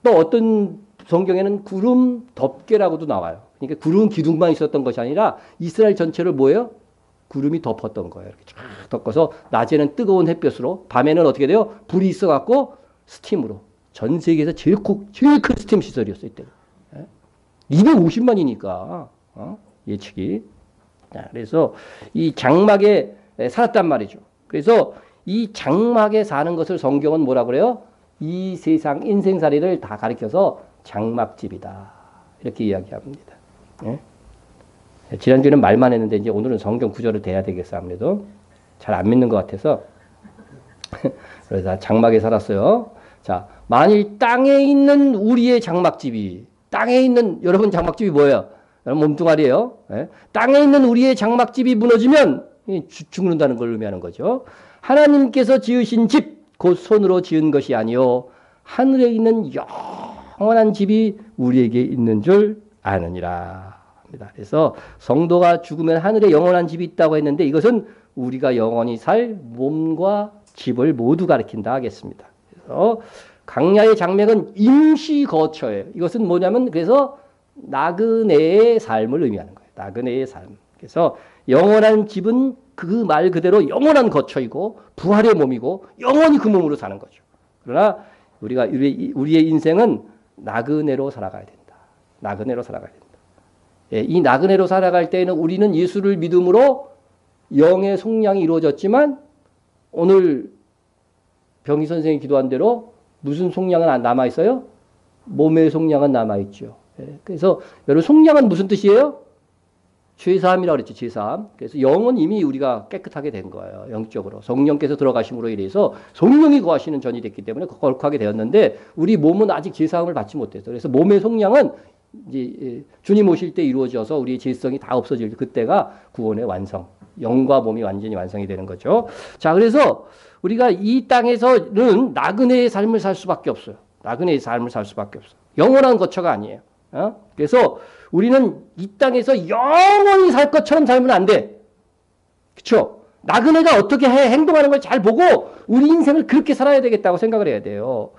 또 어떤 성경에는 구름 덮개라고도 나와요. 그러니까 구름 기둥만 있었던 것이 아니라 이스라엘 전체를 뭐예요? 구름이 덮었던 거예요. 이렇게 쫙 덮어서 낮에는 뜨거운 햇볕으로, 밤에는 어떻게 돼요? 불이 있어갖고 스팀으로. 전 세계에서 제일 큰 스팀 시설이었어요, 이때. 250만이니까 예측이. 그래서 이 장막에 살았단 말이죠. 그래서 이 장막에 사는 것을 성경은 뭐라 그래요? 이 세상 인생살이를 다 가리켜서 장막집이다. 이렇게 이야기합니다. 예? 지난주에는 말만 했는데 이제 오늘은 성경 구절을 대야 되겠어. 아무래도 잘 안 믿는 것 같아서. 그래서 장막에 살았어요. 자, 만일 땅에 있는 우리의 장막집이, 땅에 있는 여러분 장막집이 뭐예요? 여러분 몸뚱아리예요. 예? 땅에 있는 우리의 장막집이 무너지면 죽는다는 걸 의미하는 거죠. 하나님께서 지으신 집, 곧 손으로 지은 것이 아니요 하늘에 있는 영원한 집이 우리에게 있는 줄 아느니라. 그래서 성도가 죽으면 하늘에 영원한 집이 있다고 했는데 이것은 우리가 영원히 살 몸과 집을 모두 가리킨다 하겠습니다. 그래서 광야의 장막은 임시 거처예요. 이것은 뭐냐면 그래서 나그네의 삶을 의미하는 거예요. 나그네의 삶. 그래서 영원한 집은 그 말 그대로 영원한 거처이고 부활의 몸이고 영원히 그 몸으로 사는 거죠. 그러나 우리의 인생은 나그네로 살아가야 된다. 나그네로 살아가야 된다. 이 나그네로 살아갈 때에는 우리는 예수를 믿음으로 영의 속량이 이루어졌지만 오늘 병희 선생이 기도한 대로 무슨 속량은 남아있어요? 몸의 속량은 남아있죠. 그래서 여러분 속량은 무슨 뜻이에요? 죄사함이라고 그랬죠. 죄사함. 그래서 영은 이미 우리가 깨끗하게 된 거예요. 영적으로. 성령께서 들어가심으로 인해서 성령이 거하시는 전이 됐기 때문에 거룩하게 되었는데 우리 몸은 아직 죄사함을 받지 못했어요. 그래서 몸의 속량은 이제 주님 오실 때 이루어져서 우리의 죄성이 다 없어질 때 그때가 구원의 완성. 영과 몸이 완전히 완성이 되는 거죠. 자, 그래서 우리가 이 땅에서는 나그네의 삶을 살 수밖에 없어요. 나그네의 삶을 살 수밖에 없어요. 영원한 거처가 아니에요. 그래서 우리는 이 땅에서 영원히 살 것처럼 살면 안 돼. 그렇죠? 나그네가 어떻게 행동하는 걸 잘 보고 우리 인생을 그렇게 살아야 되겠다고 생각을 해야 돼요.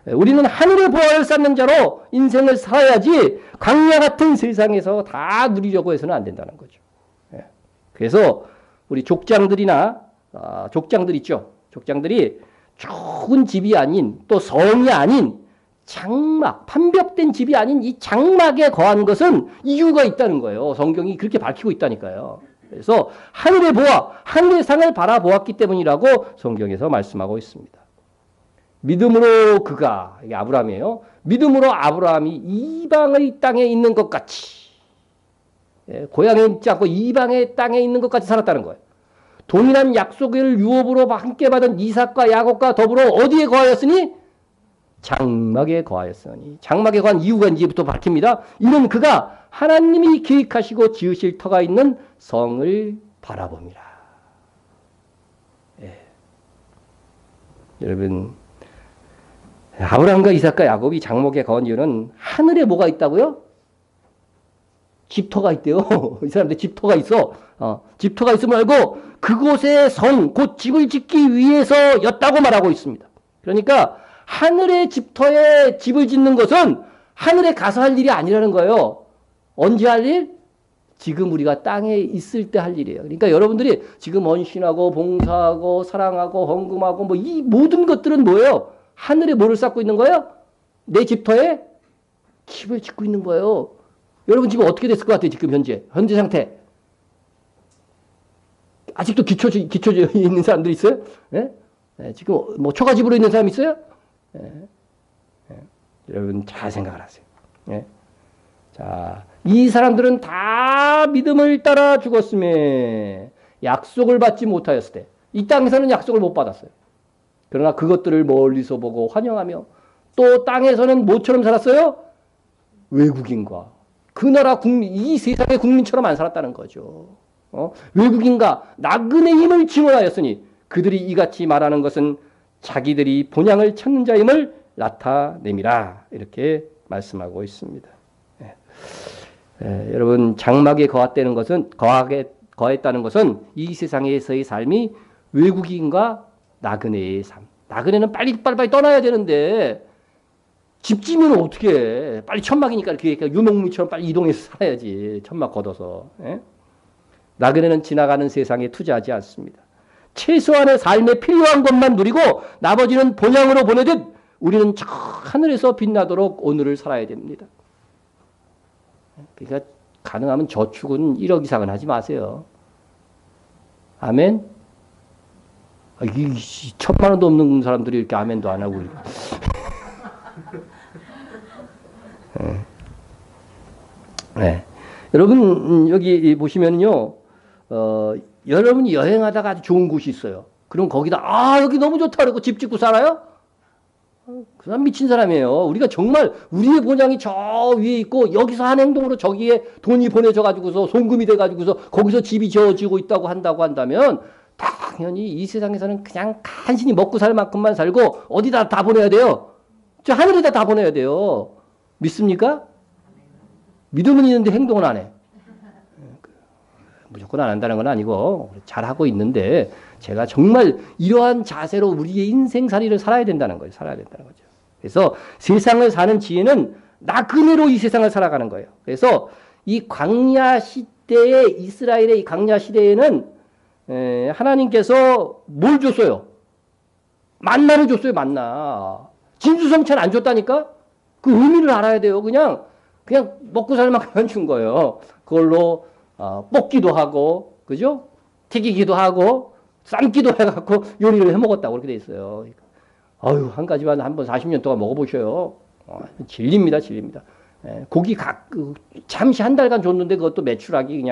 우리는 하늘의 보화를 쌓는 자로 인생을 살아야지 광야 같은 세상에서 다 누리려고 해서는 안 된다는 거죠. 그래서 우리 족장들 있죠. 족장들이 좋은 집이 아닌 또 성이 아닌 장막, 판벽된 집이 아닌 이 장막에 거한 것은 이유가 있다는 거예요. 성경이 그렇게 밝히고 있다니까요. 그래서 하늘의 보화, 하늘의 상을 바라보았기 때문이라고 성경에서 말씀하고 있습니다. 믿음으로 그가, 이게 아브라함이에요. 믿음으로 아브라함이 이방의 땅에 있는 것 같이, 고향에 있지 않고 이방의 땅에 있는 것 같이 살았다는 거예요. 동일한 약속을 유업으로 함께 받은 이삭과 야곱과 더불어 어디에 거하였으니? 장막에 거하였으니. 장막에 거한 이유가 이제부터 밝힙니다. 이는 그가 하나님이 계획하시고 지으실 터가 있는 성을 바라봅니다. 여러분, 아브라함과 이삭과 야곱이 장막에 거한 이유는 하늘에 뭐가 있다고요? 집터가 있대요. 이 사람들 집터가 있어. 집터가 있으면 알고 그곳에 성, 곧 집을 짓기 위해서였다고 말하고 있습니다. 그러니까 하늘의 집터에 집을 짓는 것은 하늘에 가서 할 일이 아니라는 거예요. 언제 할 일? 지금 우리가 땅에 있을 때 할 일이에요. 그러니까 여러분들이 지금 헌신하고 봉사하고 사랑하고 헌금하고 뭐 이 모든 것들은 뭐예요? 하늘에 뭐를 쌓고 있는 거예요? 내 집터에 집을 짓고 있는 거예요. 여러분 지금 어떻게 됐을 것 같아요? 지금 현재 상태. 아직도 기초에 있는 사람들 있어요? 예? 예, 지금 뭐 초가집으로 있는 사람 있어요? 예. 예. 여러분 잘 생각을 하세요. 예. 자, 이 사람들은 다 믿음을 따라 죽었음에 약속을 받지 못하였을 때, 이 땅에서는 약속을 못 받았어요. 그러나 그것들을 멀리서 보고 환영하며 또 땅에서는 뭐처럼 살았어요? 외국인과 그 나라 국민, 이 세상의 국민처럼 안 살았다는 거죠. 외국인과 나그네 힘을 증언하였으니 그들이 이같이 말하는 것은 자기들이 본향을 찾는 자임을 나타냄이라. 이렇게 말씀하고 있습니다. 여러분 장막에 거했다는 것은 이 세상에서의 삶이 외국인과 나그네의 삶. 나그네는 빨리 떠나야 되는데 집 지면 어떻게 해? 빨리 천막이니까 이렇게 유목민처럼 빨리 이동해서 살아야지. 천막 걷어서. 예? 나그네는 지나가는 세상에 투자하지 않습니다. 최소한의 삶에 필요한 것만 누리고 나머지는 본향으로 보내듯 우리는 저 하늘에서 빛나도록 오늘을 살아야 됩니다. 그러니까 가능하면 저축은 1억 이상은 하지 마세요. 아멘? 이 1,000만 원도 없는 사람들이 이렇게 아멘도 안 하고. 네. 네. 여러분 여기 보시면요, 여러분이 여행하다가 아주 좋은 곳이 있어요. 그럼 거기다 여기 너무 좋다 그러고 집 짓고 살아요? 그 사람 미친 사람이에요. 우리가 정말 우리의 본향이 저 위에 있고 여기서 한 행동으로 저기에 돈이 보내져 가지고서 송금이 돼 가지고서 거기서 집이 지어지고 있다고 한다면 당연히 이 세상에서는 그냥 간신히 먹고 살 만큼만 살고 어디다 다 보내야 돼요? 저 하늘에다 다 보내야 돼요. 믿습니까? 믿음은 있는데 행동은 안 해. 무조건 안 한다는 건 아니고 잘하고 있는데 제가 정말 이러한 자세로 우리의 인생살이를 살아야 된다는 거예요. 살아야 된다는 거죠. 그래서 세상을 사는 지혜는 나그네로 이 세상을 살아가는 거예요. 그래서 이 광야 시대에 이스라엘의 이 광야 시대에는 하나님께서 뭘 줬어요? 만나를 줬어요. 만나. 진수성찬 안 줬다니까? 그 의미를 알아야 돼요. 그냥 먹고 살 만큼만 준 거예요. 그걸로 볶기도 하고, 그죠? 튀기기도 하고, 삶기도 해갖고 요리를 해 먹었다고 그렇게 돼 있어요. 한 가지만 한번 40년 동안 먹어보셔요. 질립니다. 고기 잠시 한 달간 줬는데 그것도 메추라기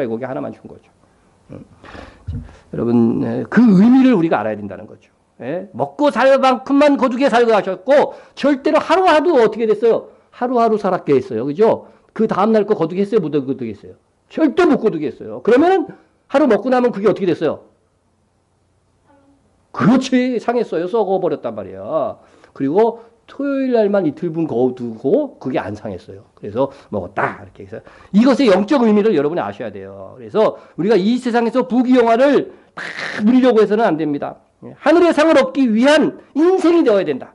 고기 하나만 준 거죠. 여러분, 그 의미를 우리가 알아야 된다는 거죠. 먹고 살 만큼만 거두게 살고 하셨고, 절대로 하루하루 어떻게 됐어요? 하루하루 살았게 했어요. 그죠? 그 다음날 거 거두게 했어요? 못 거두게 했어요? 절대 못 거두게 했어요. 그러면은 하루 먹고 나면 그게 어떻게 됐어요? 그렇지. 상했어요. 썩어버렸단 말이야. 그리고 토요일 날만 이틀분 거두고 그게 안 상했어요. 그래서 먹었다. 이렇게 해서 이것의 영적 의미를 여러분이 아셔야 돼요. 그래서 우리가 이 세상에서 부귀영화를 다 누리려고 해서는 안 됩니다. 하늘의 상을 얻기 위한 인생이 되어야 된다.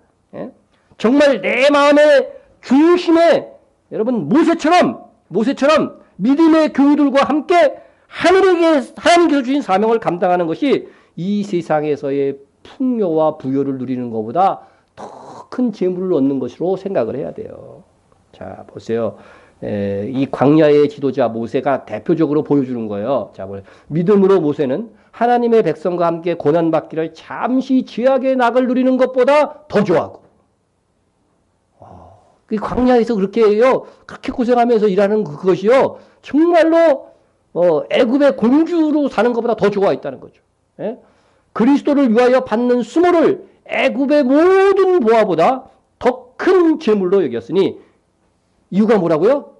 정말 내 마음의 중심에 여러분 모세처럼 믿음의 교우들과 함께 하나님께서 주신 사명을 감당하는 것이 이 세상에서의 풍요와 부여를 누리는 것보다 더 큰 재물을 얻는 것으로 생각을 해야 돼요. 자, 보세요. 이 광야의 지도자 모세가 대표적으로 보여주는 거예요. 자, 믿음으로 모세는 하나님의 백성과 함께 고난받기를 잠시 죄악의 낙을 누리는 것보다 더 좋아하고, 그 광야에서 그렇게 고생하면서 일하는 그것이요, 정말로 애굽의 공주로 사는 것보다 더 좋아했다는 거죠. 그리스도를 위하여 받는 수모를 애굽의 모든 보화보다 더 큰 재물로 여겼으니 이유가 뭐라고요?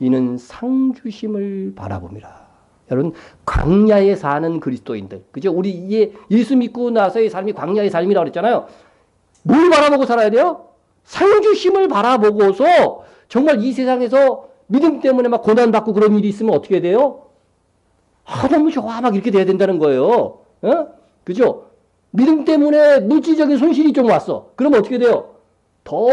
이는 상주심을 바라봅니다. 여러분, 광야에 사는 그리스도인들, 그죠? 우리 예수 믿고 나서의 삶이 광야의 삶이라고 그랬잖아요. 뭘 바라보고 살아야 돼요? 상주심을 바라보고서 정말 이 세상에서 믿음 때문에 막 고난받고 그런 일이 있으면 어떻게 돼요? 너무 좋아. 막 이렇게 돼야 된다는 거예요. 그죠? 믿음 때문에 물질적인 손실이 좀 왔어. 그러면 어떻게 돼요? 더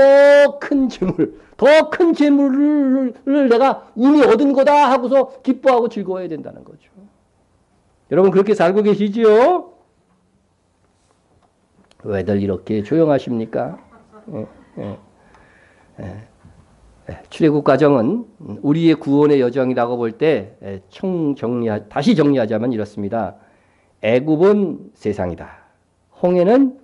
큰 재물, 더 큰 재물을 내가 이미 얻은 거다 하고서 기뻐하고 즐거워야 된다는 거죠. 여러분 그렇게 살고 계시지요? 왜들 이렇게 조용하십니까? 예, 예, 예. 출애굽 과정은 우리의 구원의 여정이라고 볼 때 다시 정리하자면 이렇습니다. 애굽은 세상이다. 홍해는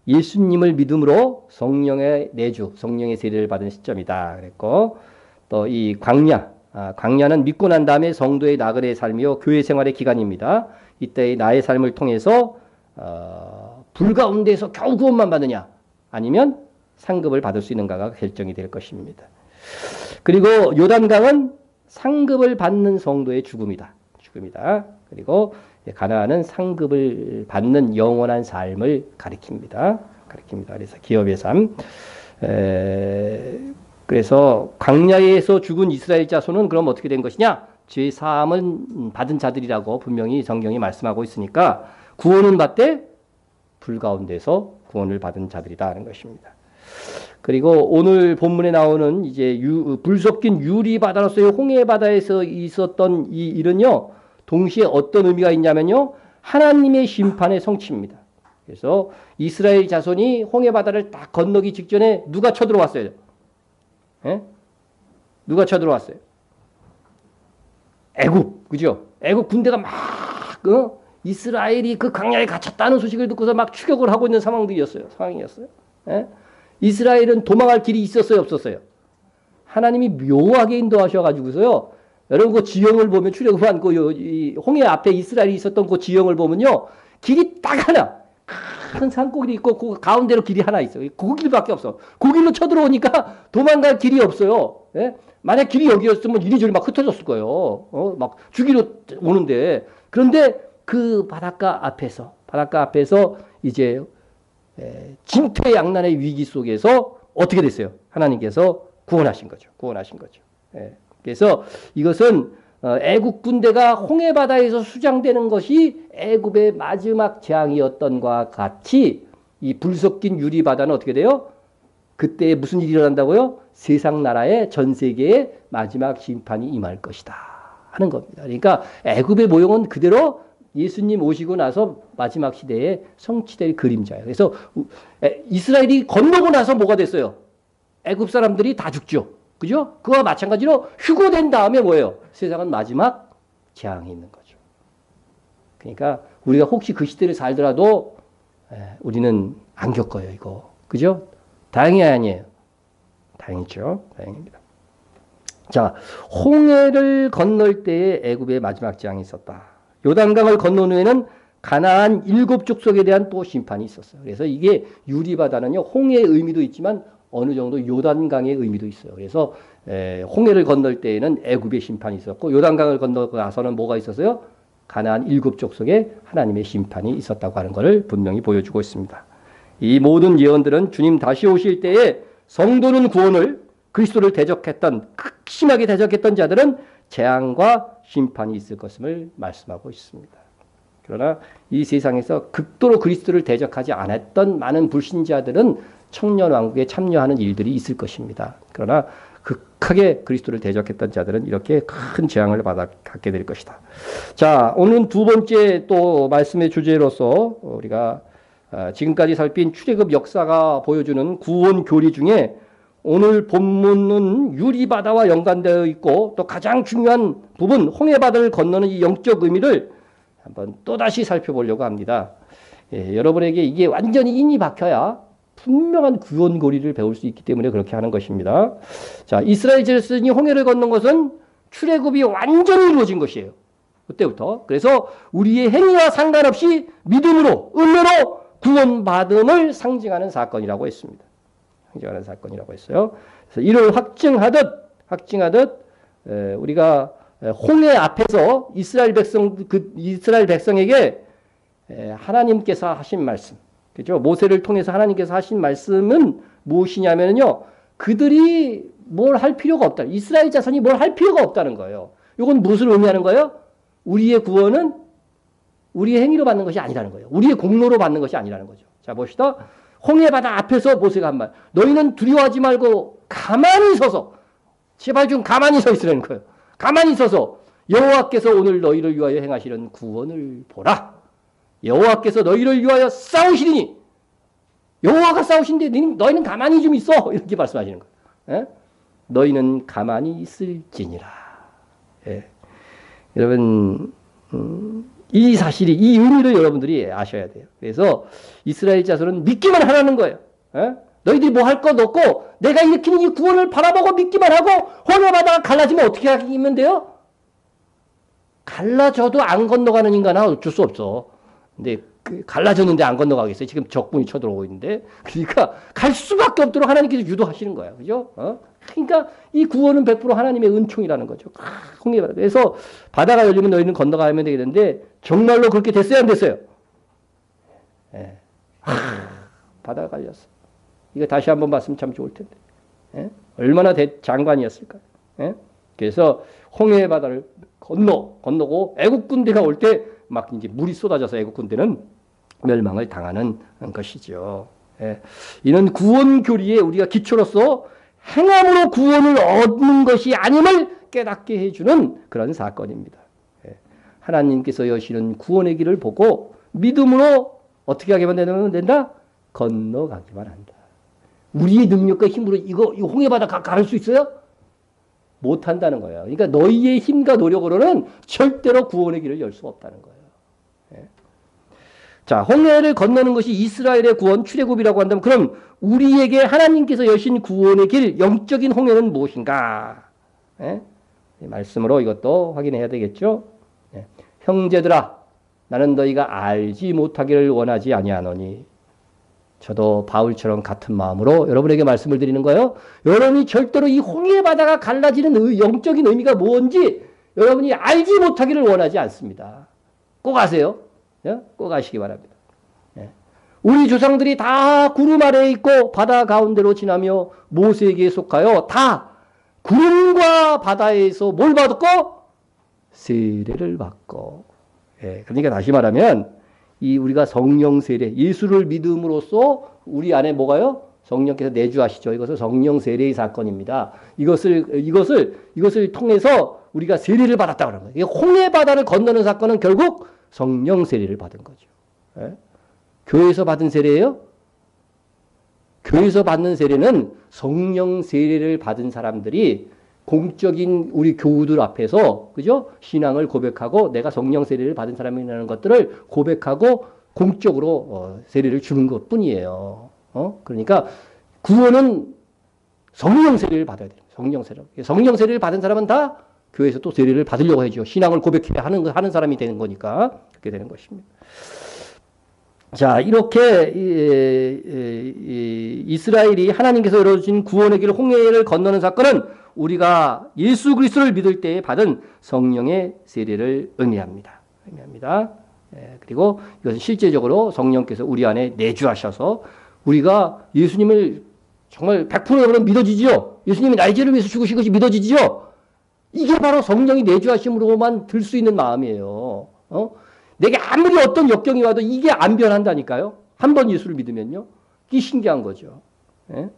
예수님을 믿음으로 성령의 내주, 성령의 세례를 받은 시점이다. 그랬고 또 이 광야는 믿고 난 다음에 성도의 나그네의 삶이요 교회 생활의 기간입니다. 이때의 나의 삶을 통해서 불 가운데서 겨우 구원만 받느냐 아니면 상급을 받을 수 있는가가 결정이 될 것입니다. 그리고 요단강은 상급을 받는 성도의 죽음이다. 그리고 가나안은 상급을 받는 영원한 삶을 가리킵니다. 그래서 기업의 삶. 그래서 광야에서 죽은 이스라엘 자손은 그럼 어떻게 된 것이냐? 죄 사함을 받은 자들이라고 분명히 성경이 말씀하고 있으니까 구원은 받되 불 가운데서 구원을 받은 자들이다 하는 것입니다. 그리고 오늘 본문에 나오는 이제 불 섞인 유리 바다로서의 홍해 바다에서 있었던 이 일은요. 동시에 어떤 의미가 있냐면요. 하나님의 심판의 성취입니다. 그래서 이스라엘 자손이 홍해 바다를 딱 건너기 직전에 누가 쳐들어왔어요? 예? 누가 쳐들어왔어요? 애굽, 그죠? 애굽 군대가 막 이스라엘이 그 광야에 갇혔다는 소식을 듣고서 막 추격을 하고 있는 상황이었어요. 예? 이스라엘은 도망할 길이 있었어요, 없었어요? 하나님이 묘하게 인도하셔가지고서요. 여러분 그 지형을 보면 출애굽한 그 홍해 앞에 이스라엘이 있었던 그 지형을 보면요. 길이 딱 하나. 큰 산꼭이 있고 그 가운데로 길이 하나 있어요. 그 길밖에 없어. 그 길로 쳐들어오니까 도망갈 길이 없어요. 예? 만약 길이 여기였으면 이리저리 막 흩어졌을 거예요. 막 죽이러 오는데. 그런데 그 바닷가 앞에서 이제 진퇴양난의 위기 속에서 어떻게 됐어요? 하나님께서 구원하신 거죠. 예. 그래서 이것은 애굽 군대가 홍해 바다에서 수장되는 것이 애굽의 마지막 재앙이었던과 같이 이 불 섞인 유리 바다는 어떻게 돼요? 그때 무슨 일이 일어난다고요? 세상 나라의 전 세계의 마지막 심판이 임할 것이다 하는 겁니다. 그러니까 애굽의 모형은 그대로 예수님 오시고 나서 마지막 시대에 성취될 그림자예요. 그래서 이스라엘이 건너고 나서 뭐가 됐어요? 애굽 사람들이 다 죽죠. 그죠? 그와 마찬가지로 휴거된 다음에 뭐예요? 세상은 마지막 재앙이 있는 거죠. 그러니까 우리가 혹시 그 시대를 살더라도 우리는 안 겪어요, 이거. 그죠? 다행이 아니에요. 다행이죠. 다행입니다. 자, 홍해를 건널 때에 애굽의 마지막 재앙이 있었다. 요단강을 건넌 후에는 가나안 7 족속에 대한 또 심판이 있었어요. 그래서 이게 유리바다는요, 홍해의 의미도 있지만 어느 정도 요단강의 의미도 있어요. 그래서 홍해를 건널 때에는 애굽의 심판이 있었고 요단강을 건너고 나서는 뭐가 있었어요? 가나안 7 족속에 하나님의 심판이 있었다고 하는 것을 분명히 보여주고 있습니다. 이 모든 예언들은 주님 다시 오실 때에 성도는 구원을 그리스도를 극심하게 대적했던 자들은 재앙과 심판이 있을 것임을 말씀하고 있습니다. 그러나 이 세상에서 극도로 그리스도를 대적하지 않았던 많은 불신자들은 청년왕국에 참여하는 일들이 있을 것입니다. 그러나 극하게 그리스도를 대적했던 자들은 이렇게 큰 재앙을 받게 될 것이다. 자, 오늘은 두 번째 또 말씀의 주제로서 우리가 지금까지 살핀 출애굽 역사가 보여주는 구원 교리 중에 오늘 본문은 유리바다와 연관되어 있고 또 가장 중요한 부분 홍해바다를 건너는 이 영적 의미를 한번 또다시 살펴보려고 합니다. 여러분에게 이게 완전히 인이 박혀야 분명한 구원 고리를 배울 수 있기 때문에 그렇게 하는 것입니다. 자, 이스라엘 자손이 홍해를 건넌 것은 출애굽이 완전히 이루어진 것이에요. 그때부터. 그래서 우리의 행위와 상관없이 믿음으로, 은혜로 구원받음을 상징하는 사건이라고 했습니다. 상징하는 사건이라고 했어요. 그래서 이를 확증하듯 우리가 홍해 앞에서 이스라엘 백성에게 하나님께서 하신 말씀, 그죠? 모세를 통해서 하나님께서 하신 말씀은 무엇이냐면요. 그들이 뭘 할 필요가 없다. 이스라엘 자손이 뭘 할 필요가 없다는 거예요. 이건 무엇을 의미하는 거예요? 우리의 구원은 우리의 행위로 받는 것이 아니라는 거예요. 우리의 공로로 받는 것이 아니라는 거죠. 자, 봅시다. 홍해 바다 앞에서 모세가 한 말. 너희는 두려워하지 말고 가만히 서서 제발 좀 가만히 서 있으라는 거예요. 가만히 서서 여호와께서 오늘 너희를 위하여 행하시는 구원을 보라. 여호와께서 너희를 위하여 싸우시리니 여호와가 싸우신데 너희는 가만히 좀 있어. 이렇게 말씀하시는 거예요. 예? 너희는 가만히 있을지니라. 예. 여러분 이 사실이 이 의미를 여러분들이 아셔야 돼요. 그래서 이스라엘 자손은 믿기만 하라는 거예요. 예? 너희들이 뭐 할 것 없고 내가 일으키는 이 구원을 바라보고 믿기만 하고 홍해 바다가 갈라지면 어떻게 하면 돼요? 갈라져도 안 건너가는 인간은 어쩔 수 없어. 근데 갈라졌는데 안 건너가겠어요. 지금 적군이 쳐들어오고 있는데. 그러니까 갈 수밖에 없도록 하나님께서 유도하시는 거예요. 그죠? 그러니까 이 구원은 100% 하나님의 은총이라는 거죠. 홍해 바다. 그래서 바다가 열리면 너희는 건너가면 되겠는데 정말로 그렇게 됐어요? 안 됐어요? 예. 바다가 갈렸어. 이거 다시 한번 봤으면 참 좋을 텐데. 예? 얼마나 장관이었을까요? 예? 그래서 홍해 바다를 건너고 애국 군대가 올 때 막 이제 물이 쏟아져서 애국 군대는 멸망을 당하는 것이죠. 예. 이는 구원 교리에 우리가 기초로서 행함으로 구원을 얻는 것이 아님을 깨닫게 해주는 그런 사건입니다. 예. 하나님께서 여시는 구원의 길을 보고 믿음으로 어떻게 하기만 되면 된다? 건너가기만 한다. 우리의 능력과 힘으로 이거 홍해 바다 가를 수 있어요? 못 한다는 거예요. 그러니까 너희의 힘과 노력으로는 절대로 구원의 길을 열 수 없다는 거예요. 예. 자, 홍해를 건너는 것이 이스라엘의 구원, 출애굽이라고 한다면 그럼 우리에게 하나님께서 여신 구원의 길, 영적인 홍해는 무엇인가? 예? 말씀으로 이것도 확인해야 되겠죠? 예. 형제들아, 나는 너희가 알지 못하기를 원하지 아니하노니. 저도 바울처럼 같은 마음으로 여러분에게 말씀을 드리는 거예요. 여러분이 절대로 이 홍해 바다가 갈라지는 영적인 의미가 뭔지 여러분이 알지 못하기를 원하지 않습니다. 꼭 아세요. 예? 꼭 아시기 바랍니다. 예. 우리 조상들이 다 구름 아래에 있고 바다 가운데로 지나며 모세에게 속하여 다 구름과 바다에서 뭘 받았고? 세례를 받고. 예. 그러니까 다시 말하면 이 우리가 성령 세례, 예수를 믿음으로써 우리 안에 뭐가요? 성령께서 내주하시죠. 이것은 성령 세례의 사건입니다. 이것을 통해서 우리가 세례를 받았다고 하는 거예요. 홍해 바다를 건너는 사건은 결국 성령 세례를 받은 거죠. 예? 교회에서 받은 세례예요? 교회에서 받는 세례는 성령 세례를 받은 사람들이 공적인 우리 교우들 앞에서 그죠? 신앙을 고백하고 내가 성령 세례를 받은 사람이라는 것들을 고백하고 공적으로 세례를 주는 것뿐이에요. 그러니까 구원은 성령 세례를 받아야 돼요. 성령 세례. 성령 세례를 받은 사람은 다 교회에서 또 세례를 받으려고 하죠. 신앙을 고백해야 하는 사람이 되는 거니까 그렇게 되는 것입니다. 자, 이렇게 이스라엘이 하나님께서 열어주신 구원의 길 홍해를 건너는 사건은 우리가 예수 그리스도를 믿을 때에 받은 성령의 세례를 의미합니다. 그리고 이것은 실제적으로 성령께서 우리 안에 내주하셔서 우리가 예수님을 정말 100% 믿어지지요. 예수님이 나의 죄를 위해서 죽으신 것이 믿어지지요. 이게 바로 성령이 내주하심으로만 들 수 있는 마음이에요. 내게 아무리 어떤 역경이 와도 이게 안 변한다니까요. 한 번 예수를 믿으면요. 이게 신기한 거죠. 예?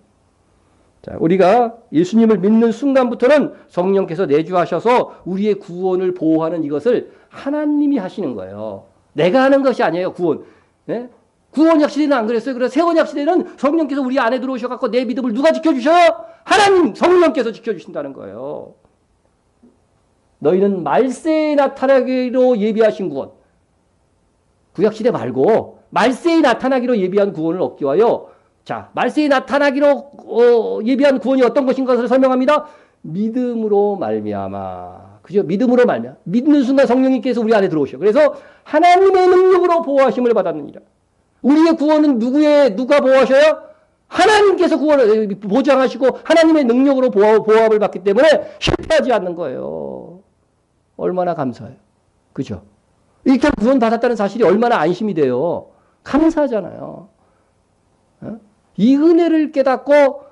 자, 우리가 예수님을 믿는 순간부터는 성령께서 내주하셔서 우리의 구원을 보호하는 이것을 하나님이 하시는 거예요. 내가 하는 것이 아니에요. 구원. 예? 구원약 시대는 안 그랬어요. 그래서 세원약 시대는 성령께서 우리 안에 들어오셔서 내 믿음을 누가 지켜주셔요? 하나님 성령께서 지켜주신다는 거예요. 너희는 말세에 나타나기로 예비하신 구원. 구약시대 말고 말세에 나타나기로 예비한 구원을 얻기 위하여 자, 말세에 나타나기로 예비한 구원이 어떤 것인 것을 설명합니다. 믿음으로 말미암아. 그죠? 믿음으로 말미암아. 믿는 순간 성령님께서 우리 안에 들어오셔. 그래서 하나님의 능력으로 보호하심을 받았느니라. 우리의 구원은 누가 보호하셔요? 하나님께서 구원을 보장하시고 하나님의 능력으로 보호함을 받기 때문에 실패하지 않는 거예요. 얼마나 감사해요. 그죠? 이렇게 구원 받았다는 사실이 얼마나 안심이 돼요. 감사하잖아요. 이 은혜를 깨닫고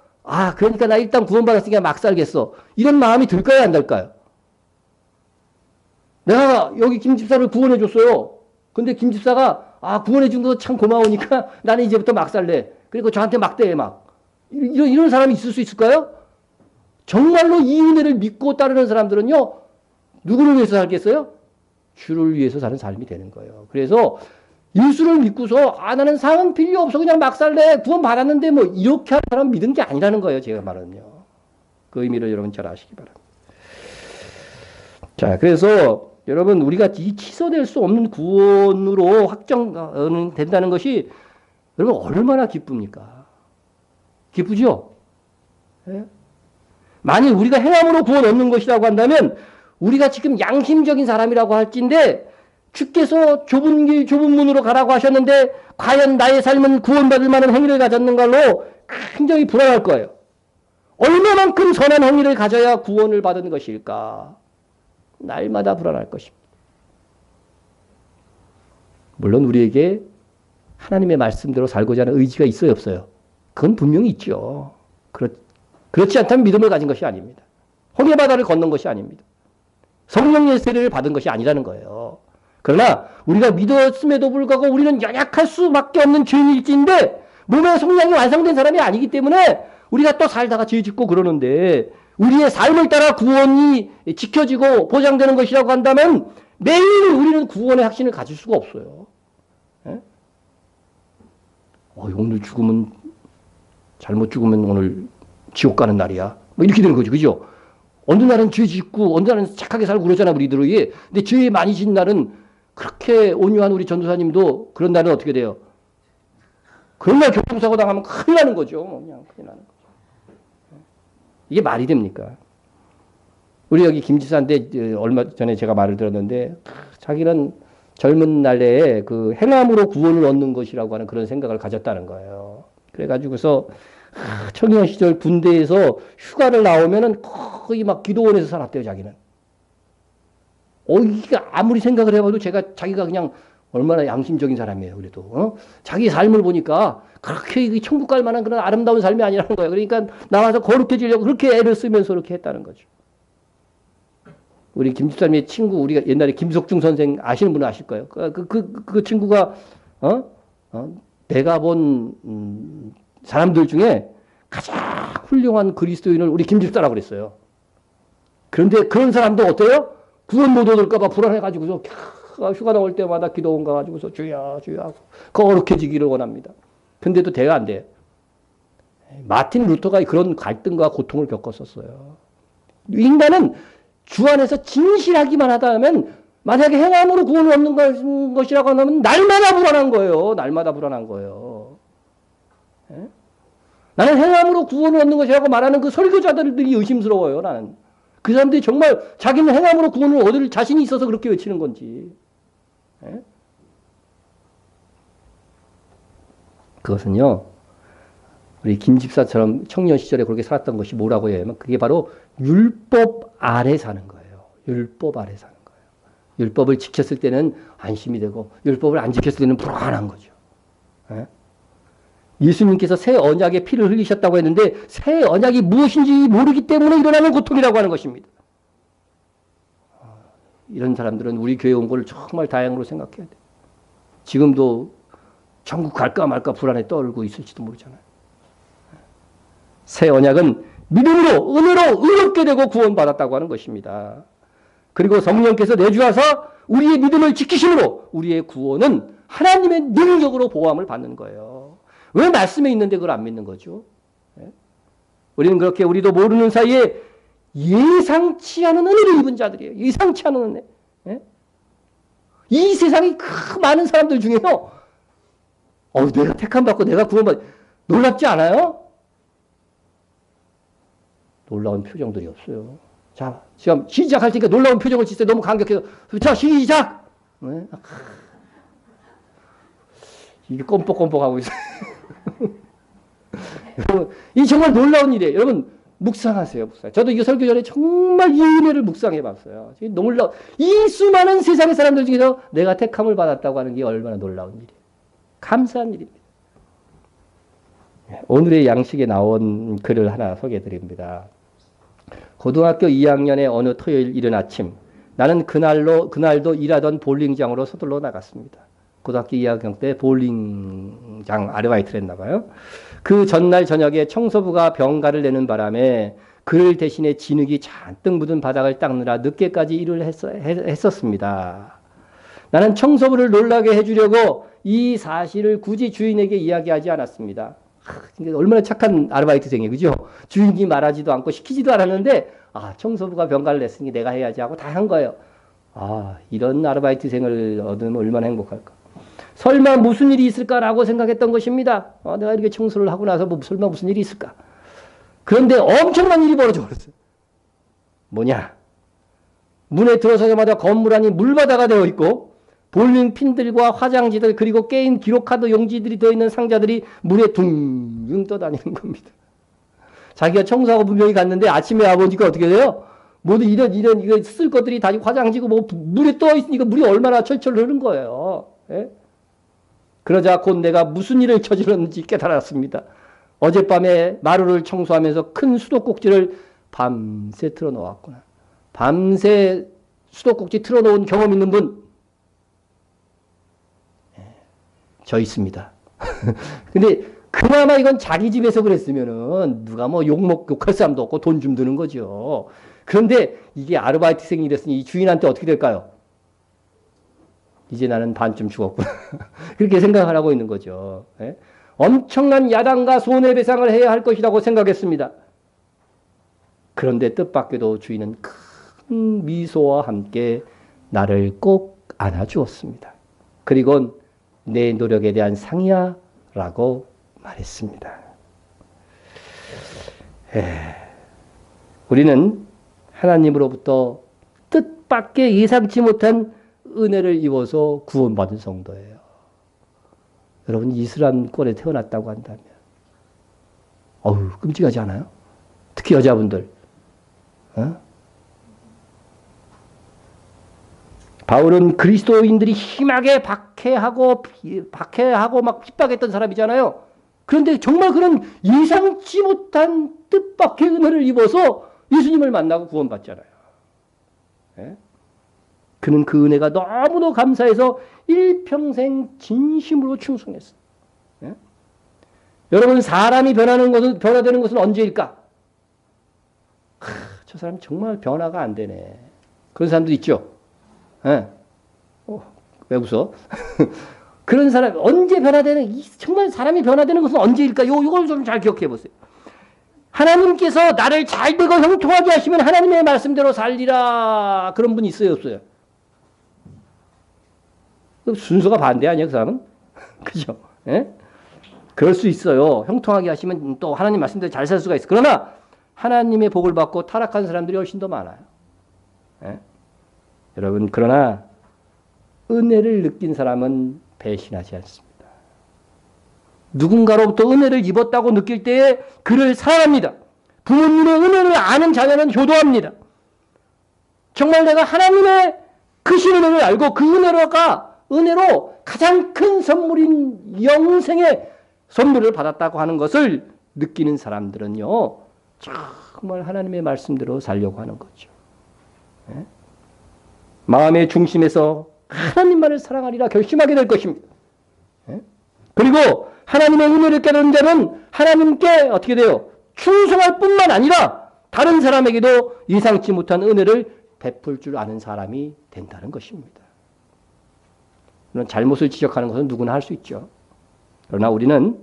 그러니까 나 일단 구원 받았으니까 막 살겠어. 이런 마음이 들까요, 안 들까요? 내가 여기 김 집사를 구원해 줬어요. 근데 김 집사가 구원해 준 거 참 고마우니까 나는 이제부터 막 살래. 그리고 저한테 막대해 막. 이런 사람이 있을 수 있을까요? 정말로 이 은혜를 믿고 따르는 사람들은요, 누구를 위해서 살겠어요? 주를 위해서 사는 삶이 되는 거예요. 그래서 예수를 믿고서 나는 상은 필요 없어 그냥 막 살래 구원 받았는데 뭐 이렇게 하는 사람 믿은 게 아니라는 거예요. 제가 말하는요. 그 의미를 여러분 잘 아시기 바랍니다. 자, 그래서 여러분 우리가 이 취소될 수 없는 구원으로 확정된다는 것이 여러분 얼마나 기쁩니까? 기쁘죠? 예? 만일 우리가 행함으로 구원 얻는 것이라고 한다면 우리가 지금 양심적인 사람이라고 할진데 주께서 좁은 길 좁은 문으로 가라고 하셨는데 과연 나의 삶은 구원받을 만한 행위를 가졌는가로 굉장히 불안할 거예요. 얼마만큼 선한 행위를 가져야 구원을 받은 것일까? 날마다 불안할 것입니다. 물론 우리에게 하나님의 말씀대로 살고자 하는 의지가 있어요, 없어요? 그건 분명히 있죠. 그렇지 않다면 믿음을 가진 것이 아닙니다. 홍해 바다를 건넌 것이 아닙니다. 성령의 세례를 받은 것이 아니라는 거예요. 그러나 우리가 믿었음에도 불구하고 우리는 연약할 수밖에 없는 죄인일지인데 몸의 성량이 완성된 사람이 아니기 때문에 우리가 또 살다가 죄 짓고 그러는데 우리의 삶을 따라 구원이 지켜지고 보장되는 것이라고 한다면 매일 우리는 구원의 확신을 가질 수가 없어요. 예? 오늘 죽으면 잘못 죽으면 오늘 지옥 가는 날이야. 뭐 이렇게 되는 거죠. 그죠? 어느 날은 죄 짓고 어느 날은 착하게 살고 그러잖아 우리들이. 근데 죄 많이 짓는 날은 그렇게 온유한 우리 전도사님도 그런 날은 어떻게 돼요? 그런 날 교통사고 당하면 큰일 나는 거죠. 그냥 큰일 나는 거죠. 이게 말이 됩니까? 우리 여기 김지사인데 얼마 전에 제가 말을 들었는데 자기는 젊은 날에 그 행함으로 구원을 얻는 것이라고 하는 그런 생각을 가졌다는 거예요. 그래가지고서 청년 시절 군대에서 휴가를 나오면은 거의 막 기도원에서 살았대요, 자기는. 이게 아무리 생각을 해봐도 자기가 그냥 얼마나 양심적인 사람이에요, 그래도. 자기 삶을 보니까 그렇게 천국 갈 만한 그런 아름다운 삶이 아니라는 거예요. 그러니까 나와서 거룩해지려고 그렇게 애를 쓰면서 그렇게 했다는 거죠. 우리 김집사님의 친구, 우리가 옛날에 김석중 선생 아시는 분은 아실 거예요. 그 친구가, 내가 본, 사람들 중에 가장 훌륭한 그리스도인을 우리 김집사라고 그랬어요. 그런데 그런 사람도 어때요? 구원 못 얻을까봐 불안해가지고서 휴가 나올 때마다 기도원 가가지고서 주여 주여 하고 거룩해지기를 원합니다. 근데도 대가 안 돼요. 마틴 루터가 그런 갈등과 고통을 겪었었어요. 인간은 주 안에서 진실하기만 하다면 만약에 행함으로 구원을 얻는 것이라고 하면 날마다 불안한 거예요. 날마다 불안한 거예요. 예? 나는 행함으로 구원을 얻는 것이라고 말하는 그 설교자들이 의심스러워요. 나는. 그 사람들이 정말 자기는 행함으로 구원을 얻을 자신이 있어서 그렇게 외치는 건지. 예? 그것은요. 우리 김 집사처럼 청년 시절에 그렇게 살았던 것이 뭐라고 해야 하면 그게 바로 율법 아래 사는 거예요. 율법 아래 사는 거예요. 율법을 지켰을 때는 안심이 되고 율법을 안 지켰을 때는 불안한 거죠. 예? 예수님께서 새 언약의 피를 흘리셨다고 했는데 새 언약이 무엇인지 모르기 때문에 일어나는 고통이라고 하는 것입니다. 이런 사람들은 우리 교회 온 걸 정말 다행으로 생각해야 돼요. 지금도 천국 갈까 말까 불안에 떨고 있을지도 모르잖아요. 새 언약은 믿음으로 은혜로 의롭게 되고 구원받았다고 하는 것입니다. 그리고 성령께서 내주하사 우리의 믿음을 지키심으로 우리의 구원은 하나님의 능력으로 보함을 받는 거예요. 왜 말씀에 있는데 그걸 안 믿는 거죠? 우리는 그렇게 우리도 모르는 사이에 예상치 않은 은혜를 입은 자들이에요. 예상치 않은 은혜. 이 세상에 그 많은 사람들 중에요. 내가 택함받고 내가 구원받 놀랍지 않아요? 놀라운 표정들이 없어요. 자, 지금 시작할 테니까 놀라운 표정을 짓어요. 너무 감격해서. 자, 시작! 이게 껌뻑껌뻑하고 있어요. 여러분, 이 정말 놀라운 일이에요. 여러분, 묵상하세요, 묵상. 저도 이 설교 전에 정말 이 은혜를 묵상해 봤어요. 이 수많은 세상의 사람들 중에서 내가 택함을 받았다고 하는 게 얼마나 놀라운 일이에요. 감사한 일입니다. 오늘의 양식에 나온 글을 하나 소개해 드립니다. 고등학교 2학년의 어느 토요일 이른 아침, 나는 그날도 일하던 볼링장으로 서둘러 나갔습니다. 고등학교 2학년 때 볼링장 아르바이트를 했나 봐요. 그 전날 저녁에 청소부가 병가를 내는 바람에 그를 대신에 진흙이 잔뜩 묻은 바닥을 닦느라 늦게까지 일을 했었습니다. 나는 청소부를 놀라게 해주려고 이 사실을 굳이 주인에게 이야기하지 않았습니다. 얼마나 착한 아르바이트생이에요. 그죠? 주인이 말하지도 않고 시키지도 않았는데 청소부가 병가를 냈으니 내가 해야지 하고 다 한 거예요. 이런 아르바이트생을 얻으면 얼마나 행복할까. 설마 무슨 일이 있을까라고 생각했던 것입니다. 내가 이렇게 청소를 하고 나서 설마 무슨 일이 있을까. 그런데 엄청난 일이 벌어져 버렸어요. 뭐냐? 문에 들어서자마자 건물 안이 물바다가 되어 있고 볼링핀들과 화장지들 그리고 게임 기록카드 용지들이 들어있는 상자들이 물에 둥둥 떠다니는 겁니다. 자기가 청소하고 분명히 갔는데 아침에 와보니까 어떻게 돼요? 모두 이거 쓸 것들이 다 화장지고 물에 떠 있으니까 물이 얼마나 철철 흐른 거예요. 예? 그러자 곧 내가 무슨 일을 저질렀는지 깨달았습니다. 어젯밤에 마루를 청소하면서 큰 수도꼭지를 밤새 틀어놓았구나. 밤새 수도꼭지 틀어놓은 경험 있는 분? 저 있습니다. 근데 그나마 이건 자기 집에서 그랬으면은 누가 욕할 사람도 없고 돈 좀 드는 거죠. 그런데 이게 아르바이트생이 됐으니 이 주인한테 어떻게 될까요? 이제 나는 반쯤 죽었구나. 그렇게 생각을 하고 있는 거죠. 예? 엄청난 야단과 손해배상을 해야 할 것이라고 생각했습니다. 그런데 뜻밖에도 주인은 큰 미소와 함께 나를 꼭 안아주었습니다. 그리고 내 노력에 대한 상이야 라고 말했습니다. 우리는 하나님으로부터 뜻밖의 예상치 못한 은혜를 입어서 구원받은 성도예요. 여러분 이슬람권에 태어났다고 한다면 끔찍하지 않아요? 특히 여자분들. 바울은 그리스도인들이 심하게 박해하고 막 핍박했던 사람이잖아요. 그런데 정말 그런 예상치 못한 뜻밖의 은혜를 입어서 예수님을 만나고 구원받잖아요. 예? 그는 그 은혜가 너무도 감사해서 일평생 진심으로 충성했어요. 예? 여러분 사람이 변화되는 것은 언제일까? 저 사람 정말 변화가 안 되네. 그런 사람도 있죠. 예. 왜 웃어? 그런 사람 언제 정말 사람이 변화되는 것은 언제일까? 요걸 좀 잘 기억해 보세요. 하나님께서 나를 잘되고 형통하게 하시면 하나님의 말씀대로 살리라. 그런 분이 있어요, 없어요? 순서가 반대 아니에요, 그 사람은? 그죠? 예? 그럴 수 있어요. 형통하게 하시면 또 하나님 말씀대로 잘 살 수가 있어요. 그러나 하나님의 복을 받고 타락한 사람들이 훨씬 더 많아요. 예? 여러분, 그러나 은혜를 느낀 사람은 배신하지 않습니다. 누군가로부터 은혜를 입었다고 느낄 때에 그를 사랑합니다. 부모님의 은혜를 아는 자녀는 효도합니다. 정말 내가 하나님의 크신 은혜를 알고 그 은혜로 가장 큰 선물인 영생의 선물을 받았다고 하는 것을 느끼는 사람들은요, 정말 하나님의 말씀대로 살려고 하는 거죠. 네? 마음의 중심에서 하나님만을 사랑하리라 결심하게 될 것입니다. 네? 그리고 하나님의 은혜를 깨달은 자는 하나님께 어떻게 돼요? 충성할 뿐만 아니라 다른 사람에게도 예상치 못한 은혜를 베풀 줄 아는 사람이 된다는 것입니다. 물론 잘못을 지적하는 것은 누구나 할 수 있죠. 그러나 우리는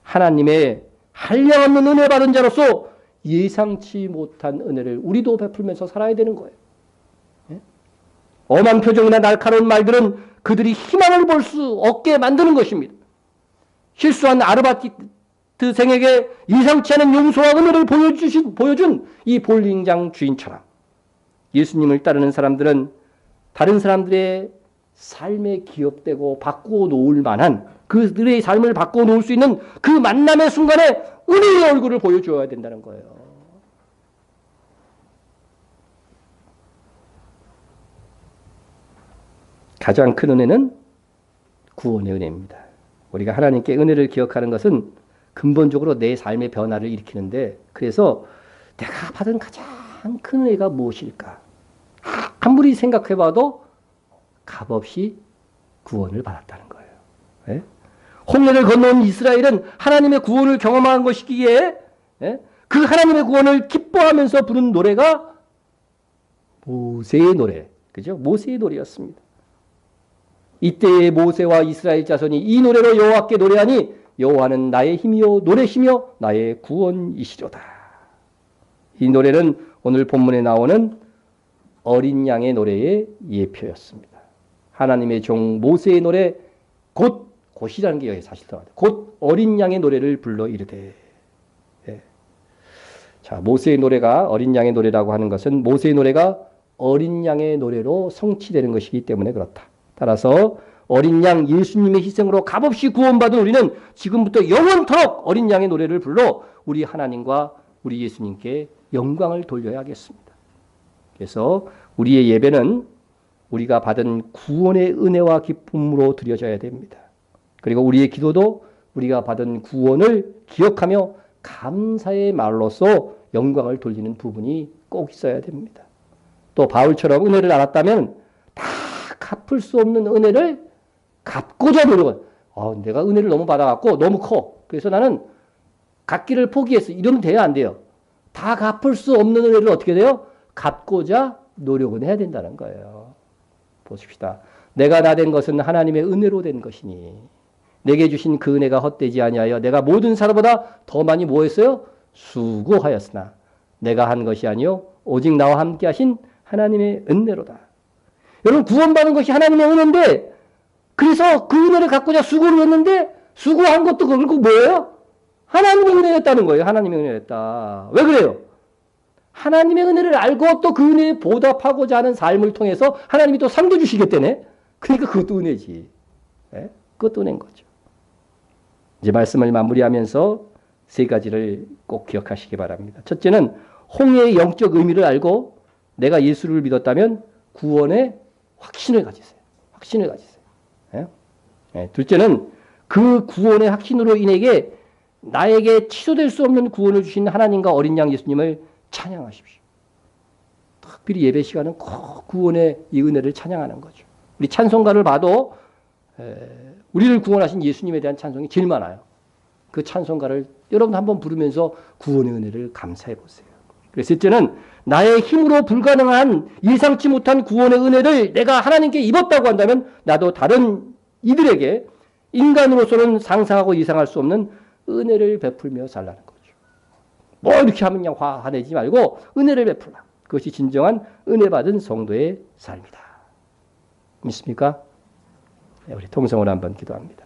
하나님의 한량없는 은혜 받은 자로서 예상치 못한 은혜를 우리도 베풀면서 살아야 되는 거예요. 엄한 표정이나 날카로운 말들은 그들이 희망을 볼 수 없게 만드는 것입니다. 실수한 아르바이트생에게 예상치 않은 용서와 은혜를 보여준 이 볼링장 주인처럼 예수님을 따르는 사람들은 다른 사람들의 삶에 기업되고 바꾸어 놓을 만한 그들의 삶을 바꾸어 놓을 수 있는 그 만남의 순간에 은혜의 얼굴을 보여줘야 된다는 거예요. 가장 큰 은혜는 구원의 은혜입니다. 우리가 하나님께 은혜를 기억하는 것은 근본적으로 내 삶의 변화를 일으키는데, 그래서 내가 받은 가장 큰 은혜가 무엇일까? 아무리 생각해봐도 값없이 구원을 받았다는 거예요. 예? 홍해를 건너온 이스라엘은 하나님의 구원을 경험한 것이기에 예? 그 하나님의 구원을 기뻐하면서 부른 노래가 모세의 노래, 그죠? 모세의 노래였습니다. 이때의 모세와 이스라엘 자손이 이 노래로 여호와께 노래하니 여호와는 나의 힘이요 노래시며 나의 구원이시로다. 이 노래는 오늘 본문에 나오는 어린 양의 노래의 예표였습니다. 하나님의 종 모세의 노래, 곧이라는 게 여기 사실 들어가요. 곧 어린 양의 노래를 불러 이르되. 예. 자, 모세의 노래가 어린 양의 노래라고 하는 것은 모세의 노래가 어린 양의 노래로 성취되는 것이기 때문에 그렇다. 따라서 어린 양 예수님의 희생으로 값없이 구원받은 우리는 지금부터 영원토록 어린 양의 노래를 불러 우리 하나님과 우리 예수님께 영광을 돌려야겠습니다. 그래서 우리의 예배는 우리가 받은 구원의 은혜와 기쁨으로 드려져야 됩니다. 그리고 우리의 기도도 우리가 받은 구원을 기억하며 감사의 말로써 영광을 돌리는 부분이 꼭 있어야 됩니다. 또 바울처럼 은혜를 알았다면 다 갚을 수 없는 은혜를 갚고자 노력을. 내가 은혜를 너무 받아갖고 너무 커. 그래서 나는 갚기를 포기했어. 이러면 돼요, 안 돼요? 다 갚을 수 없는 은혜를 어떻게 돼요? 갚고자 노력은 해야 된다는 거예요. 보십시다. 내가 나 된 것은 하나님의 은혜로 된 것이니 내게 주신 그 은혜가 헛되지 아니하여 내가 모든 사람보다 더 많이 뭐 했어요? 수고하였으나 내가 한 것이 아니요 오직 나와 함께 하신 하나님의 은혜로다. 여러분 구원받은 것이 하나님의 은혜인데 그래서 그 은혜를 갖고자 수고를 했는데 수고한 것도 결국 뭐예요? 하나님의 은혜였다는 거예요. 하나님의 은혜였다. 왜 그래요? 하나님의 은혜를 알고 또 그 은혜에 보답하고자 하는 삶을 통해서 하나님이 또 상도 주시겠다네. 그러니까 그것도 은혜지. 네? 그것도 은혜인 거죠. 이제 말씀을 마무리하면서 세 가지를 꼭 기억하시기 바랍니다. 첫째는 홍해의 영적 의미를 알고 내가 예수를 믿었다면 구원의 확신을 가지세요. 확신을 가지세요. 네? 네. 둘째는 그 구원의 확신으로 인해게 나에게 취소될 수 없는 구원을 주신 하나님과 어린 양 예수님을 찬양하십시오. 특별히 예배 시간은 꼭 구원의 이 은혜를 찬양하는 거죠. 우리 찬송가를 봐도 우리를 구원하신 예수님에 대한 찬송이 제일 많아요. 그 찬송가를 여러분 한번 부르면서 구원의 은혜를 감사해 보세요. 그래서 셋째는 나의 힘으로 불가능한 예상치 못한 구원의 은혜를 내가 하나님께 입었다고 한다면 나도 다른 이들에게 인간으로서는 상상하고 예상할 수 없는 은혜를 베풀며 살라는 거죠. 뭐 이렇게 하면 그냥 화내지 말고 은혜를 베풀라. 그것이 진정한 은혜 받은 성도의 삶이다. 믿습니까? 네, 우리 통성으로 한번 기도합니다.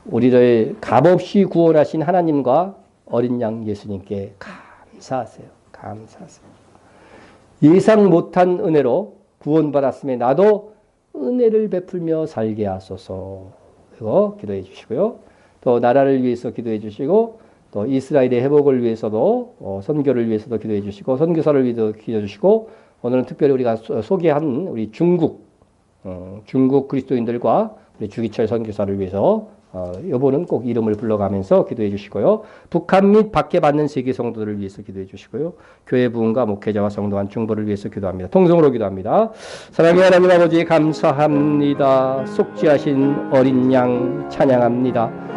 우리를 값없이 구원하신 하나님과 어린 양 예수님께 감사하세요. 감사하세요. 예상 못한 은혜로 구원받았음에 나도 은혜를 베풀며 살게 하소서. 이거 기도해 주시고요. 또 나라를 위해서 기도해 주시고 또 이스라엘의 회복을 위해서도 선교를 위해서도 기도해 주시고 선교사를 위해서 기도해 주시고 오늘은 특별히 우리가 소개한 우리 중국 그리스도인들과 우리 주기철 선교사를 위해서 여보는 꼭 이름을 불러가면서 기도해 주시고요. 북한 및 밖에 받는 세계 성도들을 위해서 기도해 주시고요. 교회 부흥과 목회자와 성도한 중보를 위해서 기도합니다. 통성으로 기도합니다. 사랑의 하나님 아버지 감사합니다. 속죄하신 어린 양 찬양합니다.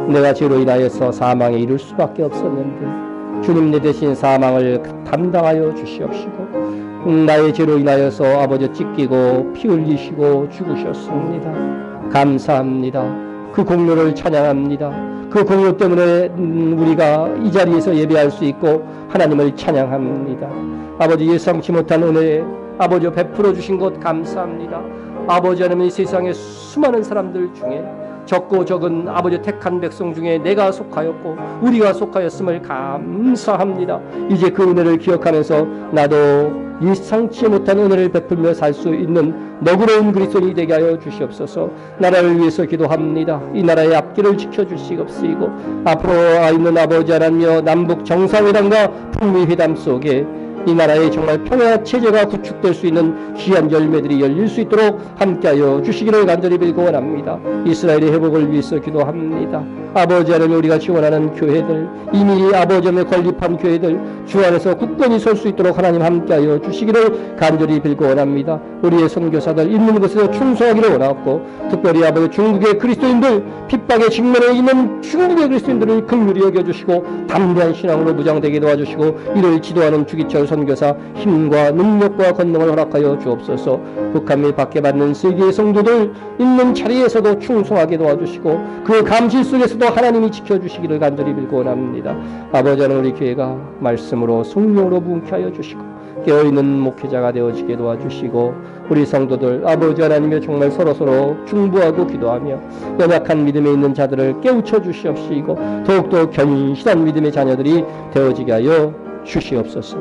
내가 죄로 인하여서 사망에 이를 수밖에 없었는데 주님 내 대신 사망을 담당하여 주시옵시고 나의 죄로 인하여서 아버지 찢기고 피 흘리시고 죽으셨습니다. 감사합니다. 그 공로를 찬양합니다. 그 공로 때문에 우리가 이 자리에서 예배할 수 있고 하나님을 찬양합니다. 아버지 예상치 못한 은혜 아버지 베풀어 주신 것 감사합니다. 아버지 하나님 이 세상에 수많은 사람들 중에 적고 적은 아버지 택한 백성 중에 내가 속하였고 우리가 속하였음을 감사합니다. 이제 그 은혜를 기억하면서 나도 예상치 못한 은혜를 베풀며 살 수 있는 너그러운 그리스도인이 되게 하여 주시옵소서. 나라를 위해서 기도합니다. 이 나라의 앞길을 지켜주시옵시고 앞으로 있는 아버지 하나님여 남북 정상회담과 북미 회담 속에 이 나라에 정말 평화 체제가 구축될 수 있는 귀한 열매들이 열릴 수 있도록 함께하여 주시기를 간절히 빌고 원합니다. 이스라엘의 회복을 위해서 기도합니다. 아버지 하나님, 우리가 지원하는 교회들, 이미 아버지 하나님의 건립한 교회들 주 안에서 굳건히 설 수 있도록 하나님 함께하여 주시기를 간절히 빌고 원합니다. 우리의 선교사들 있는 곳에서 충성하기를 원하고, 특별히 아버지 중국의 그리스도인들, 핍박의 직면에 있는 중국의 그리스도인들을 긍휼히 여겨주시고 담대한 신앙으로 무장되게 도와주시고, 이를 지도하는 주기철 선교사 힘과 능력과 권능을 허락하여 주옵소서. 북한 및 밖에 받는 세계의 성도들 있는 자리에서도 충성하게 도와주시고, 그 감시 속에서도 하나님이 지켜주시기를 간절히 빌고 원합니다. 아버지 하나님, 우리 교회가 말씀으로 성령으로 뭉케하여 주시고 깨어있는 목회자가 되어지게 도와주시고, 우리 성도들 아버지 하나님의 정말 서로서로 중보하고 기도하며 연약한 믿음에 있는 자들을 깨우쳐 주시옵시고, 더욱더 견실한 믿음의 자녀들이 되어지게 하여 주시옵소서.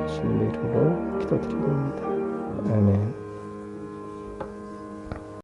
예수님의 이름으로 기도드립니다. 아멘.